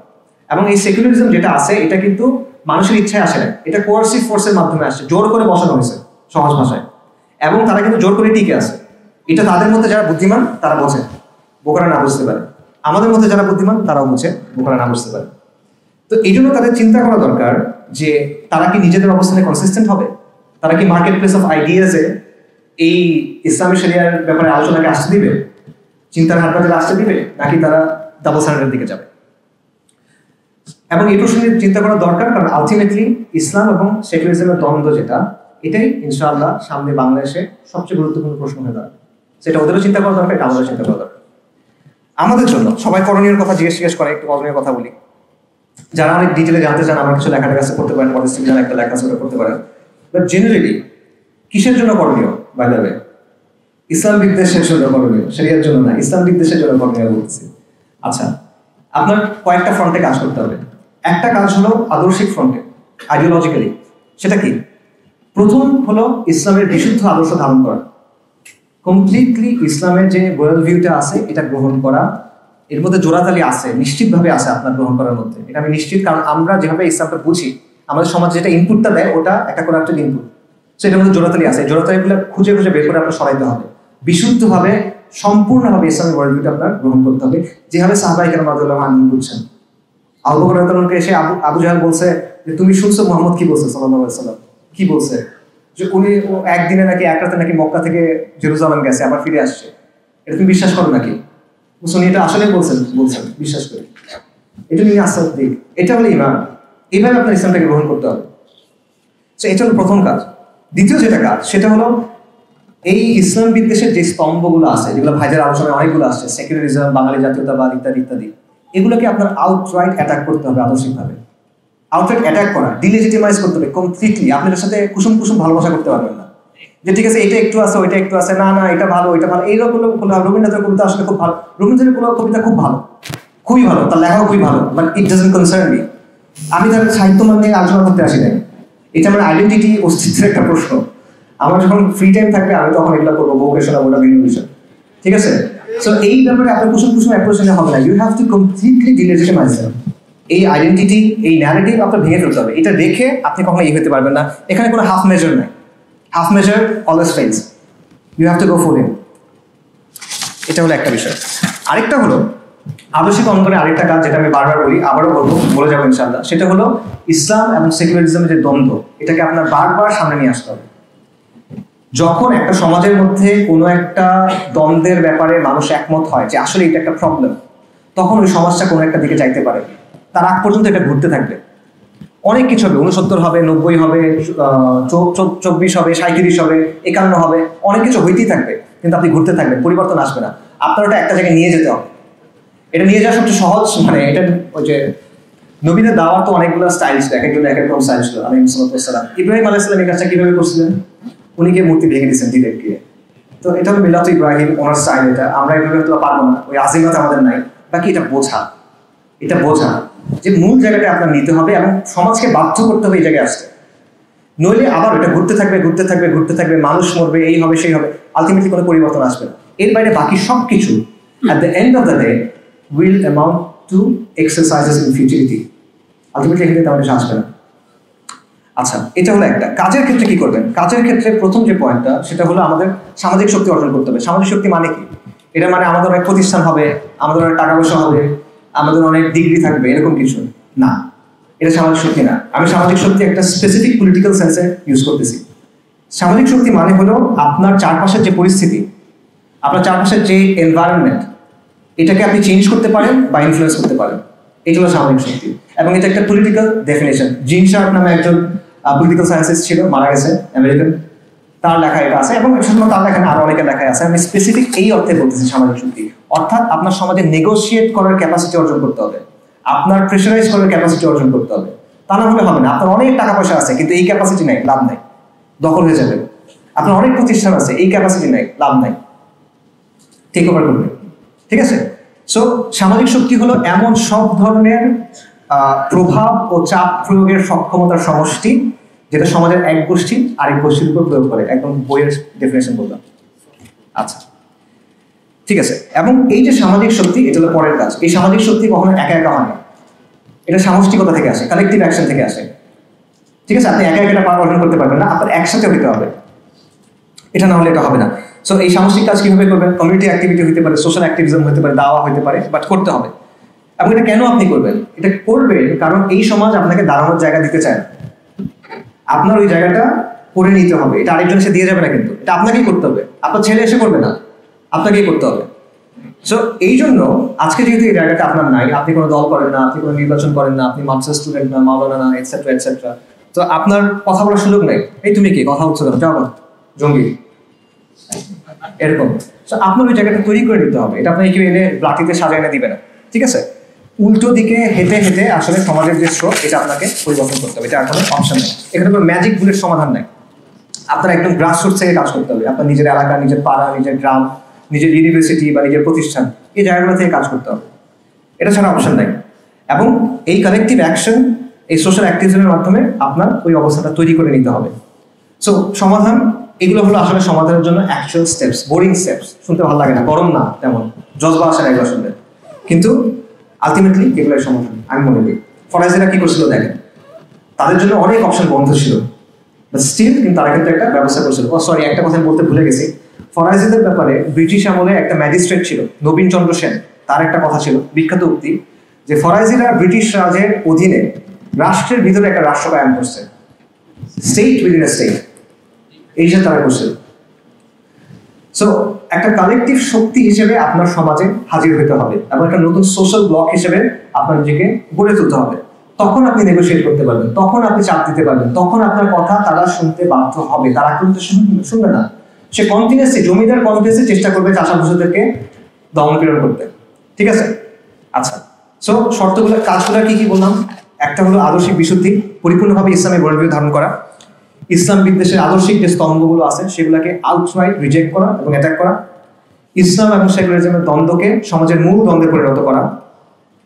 এবং এই সেকুলারিজম যেটা আছে এটা কিন্তু মানুষের ইচ্ছায় আসে না, এটা কোয়ার্সিভ ফোর্সের মাধ্যমে আসছে, জোর করে বসানো হয়েছে সহজ ভাষায়, এবং তারা কিন্তু জোর করে টিকে আছে। এটা তাদের মধ্যে যারা বুদ্ধিমান তারা বোঝে, বোকারা না বুঝতে পারে। আমাদের মধ্যে যারা বুদ্ধিমান তারাও বুঝে, বোকারা না বুঝতে পারে। তো এই জন্য তাদের চিন্তা করা দরকার যে তারা কি নিজেদের অবস্থানে কনসিস্টেন্ট হবে, তারা কি মার্কেট প্লেস অফ আইডিয়াসে এই ইসলামী শরিয়ার ব্যাপারে আলোচনাকে আসতে দিবে, চিন্তার হাতটাতে আসতে দিবে, নাকি তারা ডাবল স্ট্যান্ডার্ডের দিকে যাবে। এবং এই প্রশ্ন চিন্তা করা দরকার, কারণ আলটিমেটলি ইসলাম এবং সেকুলারিজমের দ্বন্দ্ব যেটা, এটাই ইনশাআল্লাহ সামনে বাংলাদেশে সবচেয়ে গুরুত্বপূর্ণ প্রশ্ন হয়ে দাঁড়াবে। সেটা ওদেরও চিন্তা করা দরকার, এটা আমাদের চিন্তা করা দরকার। আমাদের জন্য সবাই করণীয় কথা জিজ্ঞেস করে, একটু করণীয় কথা বলি। যারা অনেক ডিটেলে জানতে চান আমার কিছু লেখাটা কাছে করতে পারেন, পরিস্থিতি একটা লেখা আছে করতে পারেন। বাট জেনারেলি কিসের জন্য করণীয়? বাই দ্য ওয়ে, ইসলাম বিদ্বেষের জন্য করণীয়, শরিয়ার জন্য না, ইসলাম বিদ্বেষের জন্য করণীয় বলতেছি। আচ্ছা, আপনার কয়েকটা ফ্রন্টে কাজ করতে হবে। একটা কাজ হলো আদর্শিক ফ্রন্টে, আইডিওলজিক্যালি। সেটা কি? প্রথম হলো ইসলামের বিশুদ্ধ আদর্শ ধারণ করা, কমপ্লিটলি ইসলামের যে ওয়ার্ল্ড ভিউটা আছে এটা গ্রহণ করা। এর মধ্যে জোড়াতালি আছে, নিশ্চিতভাবে আছে আপনার গ্রহণ করার মধ্যে, এটা আমি নিশ্চিত, কারণ আমরা যেভাবে ইসলামটা বুঝি, আমাদের সমাজ যেটা ইনপুটটা দেয় ওটা একটা করে একটা ইনপুট। সো এটার মধ্যে জোড়াতালি আছে, জোড়াতালিগুলো খুঁজে খুঁজে বের করে আপনার সরাইতে হবে, বিশুদ্ধভাবে সম্পূর্ণভাবে ইসলামিক ওয়ার্ল্ডভিউটা আপনার গ্রহণ করতে হবে, যেভাবে সাহাবায়ে কেরাম রাদিয়াল্লাহু আনহুম বুঝছেন। আবু বকর রাদিয়াল্লাহু আনহুকে এসে আবু জাহেল বলছে যে তুমি শুনছো মুহাম্মদ কি বলছে সাল্লাল্লাহু আলাইহি ওয়াসাল্লাম, কি বলছে যে উনি একদিনে নাকি এক রাতে নাকি মক্কা থেকে জেরুজালেম গেছে আবার ফিরে আসছে, এটা তুমি বিশ্বাস করো নাকি? উনি এটা আসলে বলছেন বিশ্বাস করি, এটা নিয়ে আসার দিক, এটা হলো ইমান। এইভাবে আপনার ইসলামটাকে গ্রহণ করতে হবে। তো এটা হলো প্রথম কাজ। দ্বিতীয় যেটা কাজ সেটা হলো এই ইসলাম বিদ্বেষের যে স্তম্ভগুলো আছে, যেগুলো ভাইদের আলোচনায় অনেকগুলো আসছে, সেকুলারিজম, বাঙালি জাতীয়তাবাদ ইত্যাদি ইত্যাদি, এগুলোকে আপনার আউটরাইট অ্যাটাক করতে হবে আদর্শিকভাবে। আউটরাইট অ্যাটাক করা, ডিলেজিটিমাইজ করতে হবে কমপ্লিটলি। আপনি এর সাথে কুসুম কুসুম ভালোবাসা করতে পারবেন না, যে ঠিক আছে এটা একটু আছে ওইটা একটু আছে, না না এটা ভালো ওইটা ভালো, এইরকম রবীন্দ্রনাথের কবিতা আসলে খুব ভালো, রবীন্দ্রনাথের কবিতা খুব ভালো, খুবই ভালো, তার লেখাও খুবই ভালো, but it doesn't concern me. আমি তার সাহিত্য মান নিয়ে আলোচনা করতে আসি নাই, এটা আমার আইডেন্টিটি অস্তিত্বের একটা প্রশ্ন। আমার যখন ফ্রি টাইম থাকবে আমি তখন এগুলো করবো, বউকে শোনাবো, ওটা ভিন্ন বিষয়, ঠিক আছে? সো এই ব্যাপারে আপনার কুসুম কুসুম অ্যাপ্রোচ নিলে হবে না, you have to completely delegitimize them. এই আইডেন্টিটি, এই ন্যারেটিভ আপনার ভেঙে ফেলতে হবে, এটা দেখে আপনি কখনো হতে পারবেন না। এখানে কোনো হাফ মেজার নাই, half measure always fails, you have to go for it. এটা হলো একটা বিষয়। আরেকটা হলো আদর্শিক অন্তরে আরেকটা কাজ, যেটা আমি বারবার বলি, আবারও বলে যাবো ইনশাআল্লাহ, সেটা হলো ইসলাম এবং সেকুলারিজমের যে দ্বন্দ্ব, এটাকে আপনার বারবার সামনে নিয়ে আসতে হবে। যখন একটা সমাজের মধ্যে কোনো একটা দ্বন্দ্বের ব্যাপারে মানুষ একমত হয় যে আসলে এটা একটা প্রবলেম, তখন ওই সমাজটা কোনো একটা দিকে যাইতে পারে, তার আগ পর্যন্ত এটা ঘুরতে থাকবে। অনেক কিছু হবে, 69 হবে, 90 হবে, 24 হবে, 37 হবে, 51 হবে, অনেক কিছু হইতেই থাকবে, কিন্তু আপনি ঘুরতে থাকবেন, পরিবর্তন আসবে না। আপনার ওটা একটা জায়গায় নিয়ে যেতে হবে। এটা নিয়ে যাওয়া সবচেয়ে সহজ, মানে এটা ওই যে নবীদের দাওয়ার তো অনেকগুলো স্টাইল ছিল, এক একজন এক এক রকম স্টাইল ছিল। আলাইহিস সালাম ইব্রাহিম আলাইহিস সালাম এই কাজটা কিভাবে করছিলেন? উনি গিয়ে মূর্তি ভেঙে দিয়েছেন দিলের গিয়ে। তো এটা হলো মিলাত ইব্রাহিম, ওনার স্টাইল। এটা আমরা এইভাবে তো পারবো না, ওই আজিমত আমাদের নাই। বাকি এটা বোঝা যে মূল জায়গাটা আপনার নিতে হবে এবং সমাজকে বাধ্য করতে হবে এই জায়গায় আসতে, নইলে আবার এটা ঘুরতে থাকবে, মানুষ মরবে, এই হবে সেই হবে, আলটিমেটলি কোনো পরিবর্তন আসবে না। এর বাইরে বাকি সব কিছু at the end of the day will amount to exercises in futility. Ultimately এখানে তেমন কিছু আসবে না। আচ্ছা, এটা হলো একটা। কাজের ক্ষেত্রে কি করবেন? কাজের ক্ষেত্রে প্রথম যে পয়েন্টটা সেটা হলো আমাদের সামাজিক শক্তি অর্জন করতে হবে। সামাজিক শক্তি মানে কি? এটা মানে আমাদের অনেক প্রতিষ্ঠান হবে, আমাদের অনেক টাকা পয়সা হবে, আমাদের অনেক ডিগ্রি থাকবে, এরকম কিছু না। এটা সামাজিক শক্তি না। আমি সামাজিক শক্তি একটা স্পেসিফিক পলিটিক্যাল সেন্সে ইউজ করতেছি। সামাজিক শক্তি মানে হলো আপনার চারপাশের যে পরিস্থিতি, আপনার চারপাশের যে এনভায়রনমেন্ট, এটাকে আপনি চেঞ্জ করতে পারেন বা ইনফ্লুয়েন্স করতে পারেন। এটা হলো সামাজিক শক্তি, এবং এটা একটা পলিটিক্যাল ডেফিনেশন। জিন শার্প নামে একজন পলিটিক্যাল সায়েন্সিস্ট ছিল, মারা গেছে, আমেরিকান, তার লেখা এটা আছে, এবং শুধুমাত্র তার লেখা না, আরো অনেকের লেখায় আছে। আমি স্পেসিফিক এই অর্থে বলতেছি সামাজিক শক্তি, অর্থাৎ আপনার সমাজে নেগোশিয়েট করার ক্যাপাসিটি অর্জন করতে হবে, আপনার প্রেশারাইজ করার ক্যাপাসিটি অর্জন করতে হবে। তা না হলে হবে না। আপনার অনেক টাকা পয়সা আছে কিন্তু এই ক্যাপাসিটি নাই, লাভ নাই, দখল হয়ে যাবে। আপনার অনেক প্রতিষ্ঠান আছে, এই ক্যাপাসিটি নাই, লাভ নাই, টেক ওভার করবে। ঠিক আছে? সো সামাজিক শক্তি হলো এমন সব ধরনের প্রভাব ও চাপ প্রয়োগের সক্ষমতার সমষ্টি, যেটা সমাজের এক গোষ্ঠী আরেক গোষ্ঠীর উপর প্রয়োগ করে। একদম বইয়ের ডেফিনেশন বললাম। আচ্ছা, ঠিক আছে। এবং এই যে সামাজিক শক্তি, এটা হলো পরের কাজ। এই সামাজিক শক্তি কখনো একা একা হয় না, এটা সামষ্টিকতা থেকে আসে, কালেকটিভ অ্যাকশন থেকে আসে। ঠিক আছে? আপনি একা এটা অর্জন করতে পারবেন না, আপনার একসাথে হতে হবে। এটা না হলে এটা হবে না। সো এই সামষ্টিক কাজ কিভাবে করবেন? কমিউনিটি অ্যাক্টিভিটি হতে পারে, সোশ্যাল অ্যাক্টিভিজম হতে পারে, দাওয়া হতে পারে, বাট করতে হবে। এবং এটা কেন আপনি করবেন? এটা করবেন কারণ এই সমাজ আপনাকে দাঁড়ানোর জায়গা দিতে চায় না। আপনার ওই জায়গাটা করে নিতে হবে। এটা আরেকজন এসে দিয়ে যাবে না, কিন্তু এটা আপনাকেই করতে হবে। আপনার ছেলে এসে করবে না, আপনাকেই করতে হবে। সো এই জন্য আজকে যেহেতু এই জায়গাটা আপনার নাই, আপনি কোনো দল করেন না, আপনি কোনো নির্বাচন করেন না, আপনি মাদ্রাসা স্টুডেন্ট না, মাওলানা না, এটসেট্রা এটসেট্রা, তো আপনার কথা বলার সুযোগ নেই। এই তুমি কি কথা হচ্ছে কেন, যাও না, জঙ্গি, এরকম। আপনার ওই জায়গাটা তৈরি করে নিতে হবে। এটা আপনাকে কেউ এনে লাঠিতে সাজায় এনে দিবে না। ঠিক আছে? উল্টো দিকে হেঁটে হেঁটে আসলে সমাজের যে স্রোত, এটা আপনাকে পরিবর্তন করতে হবে। এটা আর কোনো অপশন নেই, এখানে কোনো ম্যাজিক বুলেট সমাধান নেই। আপনার একদম গ্রাসরুট থেকে কাজ করতে হবে। আপনার নিজের এলাকা, নিজের পাড়া, নিজের গ্রাম, নিজের ইউনিভার্সিটি বা নিজের প্রতিষ্ঠান, এই জায়গাগুলো থেকে কাজ করতে হবে। এটা ছাড়া অপশন নেই। এবং এই কালেকটিভ অ্যাকশন, এই সোশ্যাল অ্যাক্টিভিজমের মাধ্যমে আপনার ওই অবস্থাটা তৈরি করে নিতে হবে। সো সমাধান, এগুলো হলো আসলে সমাধানের জন্য অ্যাকচুয়াল স্টেপস। বোরিং স্টেপস, শুনতে ভালো লাগে না, গরম না, তেমন জজবা আসে না এগুলো শুনলে, কিন্তু আলটিমেটলি এগুলোর সমাধান আমি মনে করি। ফরাইজিরা কি করছিল দেখেন, তাদের জন্য অনেক অপশন বন্ধ ছিল, স্টিল কিন্তু তারা কিন্তু একটা ব্যবস্থা করেছিল। সরি, একটা কথা বলতে ভুলে গেছি, ফরাইজিদের ব্যাপারে ব্রিটিশ আমলে একটা ম্যাজিস্ট্রেট ছিল নবীন চন্দ্র সেন, তার একটা কথা ছিল, বিখ্যাত উক্তি, যে ফরাইজিরা ব্রিটিশ রাজের অধীনে রাষ্ট্রের ভিতরে একটা রাষ্ট্র কায়েম করছে, স্টেট উইদিন এ স্টেট, এই যে তারা করছিল। সো একটা কালেকটিভ শক্তি হিসেবে আপনার সমাজে হাজির হতে হবে এবং একটা নতুন সোশ্যাল ব্লক হিসেবে আপনার নিজেকে গড়ে তুলতে হবে। তখন আপনি নেগোশিয়েট করতে পারবেন, তখন আপনি চাপ দিতে পারবেন, তখন আপনার কথা তারা শুনতে বাধ্য হবে। তারা কিন্তু শুনবে না, সে কন্টিনিউসলি জমিদার কন্টিনিউসলি চেষ্টা করবে চাষাবাসীদেরকে দমনপীড়ন করতে। ঠিক আছে? আচ্ছা, সো শর্তগুলো, কাজগুলো কি কি বললাম? একটা হলো আদর্শিক বিশুদ্ধি, পরিপূর্ণভাবে ইসলামের বর্ণনা ধারণ করা, ইসলাম বিদ্বেষের আদর্শিক যে স্তম্ভগুলো আছে সেগুলোকে আউটরাইট রিজেক্ট করা এবং অ্যাটাক করা, ইসলাম এবং সেকুলারিজমের দ্বন্দ্বকে সমাজের মূল দ্বন্দ্বে পরিণত করা,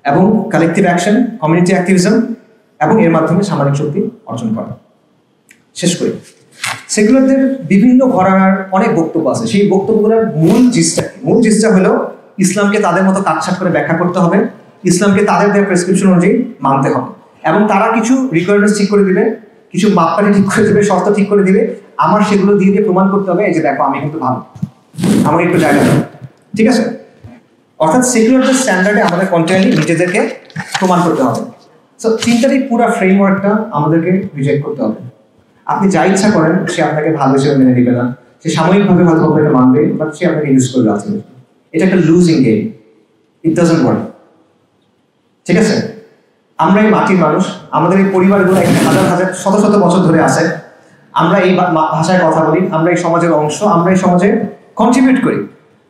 এবং কালেকটিভ অ্যাকশন, কমিউনিটি অ্যাক্টিভিজম, এবং এর মাধ্যমে সামাজিক শক্তি অর্জন করা। শেষ করি, সেকুলারদের বিভিন্ন ঘরানার অনেক বক্তব্য আছে, সেই বক্তব্যগুলোর মূল জিনিসটা হলো ইসলামকে তাদের মতো কাটছাট করে ব্যাখ্যা করতে হবে, ইসলামকে তাদের দেওয়া প্রেসক্রিপশন অনুযায়ী মানতে হবে, এবং তারা কিছু রিকোয়ারমেন্টস ঠিক করে দিবে, কিছু মাপকাঠি ঠিক করে দেবে, শর্ত ঠিক করে দিবে, আমার সেগুলো দিয়ে প্রমাণ করতে হবে, এই যে দেখো আমি কিন্তু ভালো, আমাকে একটু জায়গা দেবে। ঠিক আছে? অর্থাৎ সেকুলারদের স্ট্যান্ডার্ডে আমাদের কন্টিনিউয়ালি নিজেদেরকে প্রমাণ করতে হবে। সো তিনটারই পুরো ফ্রেমওয়ার্কটা আমাদেরকে রিজেক্ট করতে হবে। আপনি যা ইচ্ছা করেন সে আপনাকে ভালো হিসেবে মেনে নেবে না, সে সাময়িকভাবে হয়তো আপনাকে মানবে, বাট সে আপনাকে ইউজ করবে আছে। এটা একটা losing game, it doesn't work. ঠিক আছে? আমরা এই মাটির মানুষ, আমাদের এই পরিবারগুলো এখানে হাজার হাজার শত শত বছর ধরে আছে, আমরা এই ভাষায় কথা বলি, আমরা এই সমাজের অংশ, আমরা এই সমাজে কন্ট্রিবিউট করি।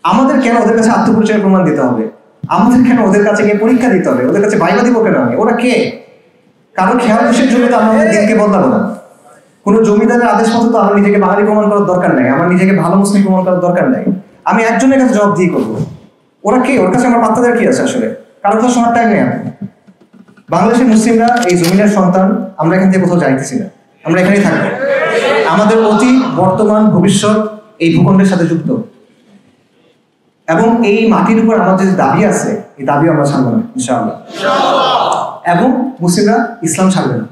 আমাদের কেন ওদের কাছে আত্মপরিচয়ের প্রমাণ দিতে হবে? আমাদের কেন ওদের কাছে গিয়ে পরীক্ষা দিতে হবে? ওদের কাছে বাইবা দিব কেন আমি? ওরা কে? কারণ খেয়াল বিশেষ জমিতে আমরা আমাদের দিনকে বদলাবো না। কোনো জমিদারের আদেশ মতো তো আমার নিজেকে বাঙালি প্রমাণ করার দরকার নাই, আমার নিজেকে ভালো মুসলিম প্রমাণ করার দরকার নাই। আমি একজনের কাছে জবাব দিয়ে করবো। ওরা কে? ওর কাছে আমার পাত্তা দেওয়ার কি আছে আসলে? কারণ তো শোনার টাইম নেই। বাংলাদেশের মুসলিমরা এই জমিনের সন্তান, আমরা এখান থেকে কোথাও যাইতেছি না, আমরা এখানেই থাকবো। আমাদের অতীত, বর্তমান, ভবিষ্যৎ এই ভূখণ্ডের সাথে যুক্ত, এবং এই মাটির উপর আমাদের যে দাবি আছে, এই দাবি আমরা ছাড়বো না ইনশাআল্লাহ। এবং মুসলিমরা ইসলাম ছাড়বে না।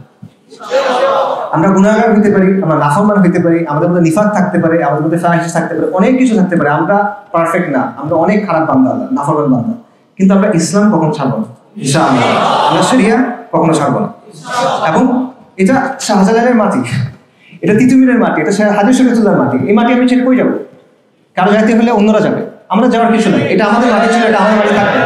আমরা গুনাহগার হইতে পারি, আমরা নাফরমান হইতে পারি, আমাদের মধ্যে নিফাক থাকতে পারে, আমাদের মধ্যে ফাহিশ থাকতে পারে, অনেক কিছু থাকতে পারে, আমরা পারফেক্ট না, আমরা অনেক খারাপ বান্দা, নাফরমান বান্দা, কিন্তু আমরা ইসলাম কখনো ছাড়বো না ইনশাআল্লাহ। আমরা শরিয়া কখনো ছাড়বো না। এবং এটা শাহজালালের মাটি, এটা তিতুমিরের মাটি, এটা হাজির শরীয়তুল্লাহর মাটি। এই মাটি আমি ছেড়ে কই যাবো? কারো যাইতে হলে অন্যরা যাবে, আমরা যাওয়ার কিছু নাই। এটা আমাদের মাটি ছিল, এটা আমাদের মাটি থাকবে।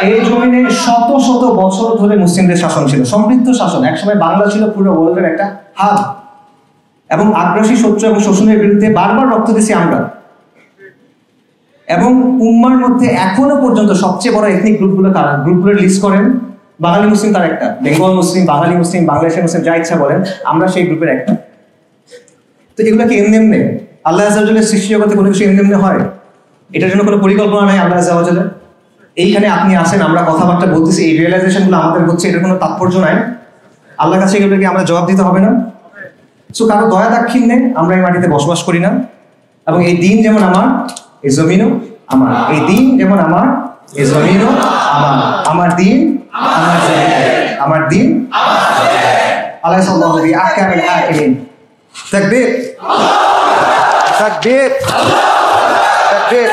এই জমিনে শত শত বছর ধরে মুসলিমদের শাসন ছিল, সমৃদ্ধ শাসন। একসময় বাংলা ছিল পুরো ওয়ার্ল্ডের একটা হাব, এবং আগ্রাসী শত্রু এবং শোষণের বিরুদ্ধে বারবার রক্ত দিয়েছি আমরা। এবং উম্মার মধ্যে এখনো পর্যন্ত সবচেয়ে বড় এথনিক গ্রুপগুলো কারা? গ্রুপগুলোর লিস্ট করেন, বাঙালি মুসলিম তার একটা, বেঙ্গল মুসলিম, বাঙালি মুসলিম, বাংলাদেশের মুসলিম, যা ইচ্ছা বলেন, আমরা সেই গ্রুপের একটা। তো এগুলো কি এমনি এমনি আল্লাহ আযজা ওয়া জাল্লার সৃষ্টি জগতে কোনো কিছু এমনি এমনি হয়? এটার জন্য কোনো পরিকল্পনা নাই আল্লাহ আযজা ওয়া জাল্লার। এইখানে আপনি আসেন, আমরা কথাবার্তা বলতেছি, এই রিয়েলাইজেশনগুলো আমাদের হচ্ছে, এটার কোনো তাৎপর্য নাই? আল্লাহর কাছে এগুলোকে আমরা জবাব দিতে হবে না? সো কারো দয়া দাক্ষিণ্যে আমরা এই মাটিতে বসবাস করি না, এবং এই দিন যেমন আমার, এই জমিনও আমার। এই দিন যেমন আমার, এই জমিনও আমার। আমার দিন আমার জমিন, আমার দিন আল্লাহ সাল্লাল্লাহু আলাইহি আহকামিল হাকিমিন। তাকবীর, তাকবীর, তাকবীর।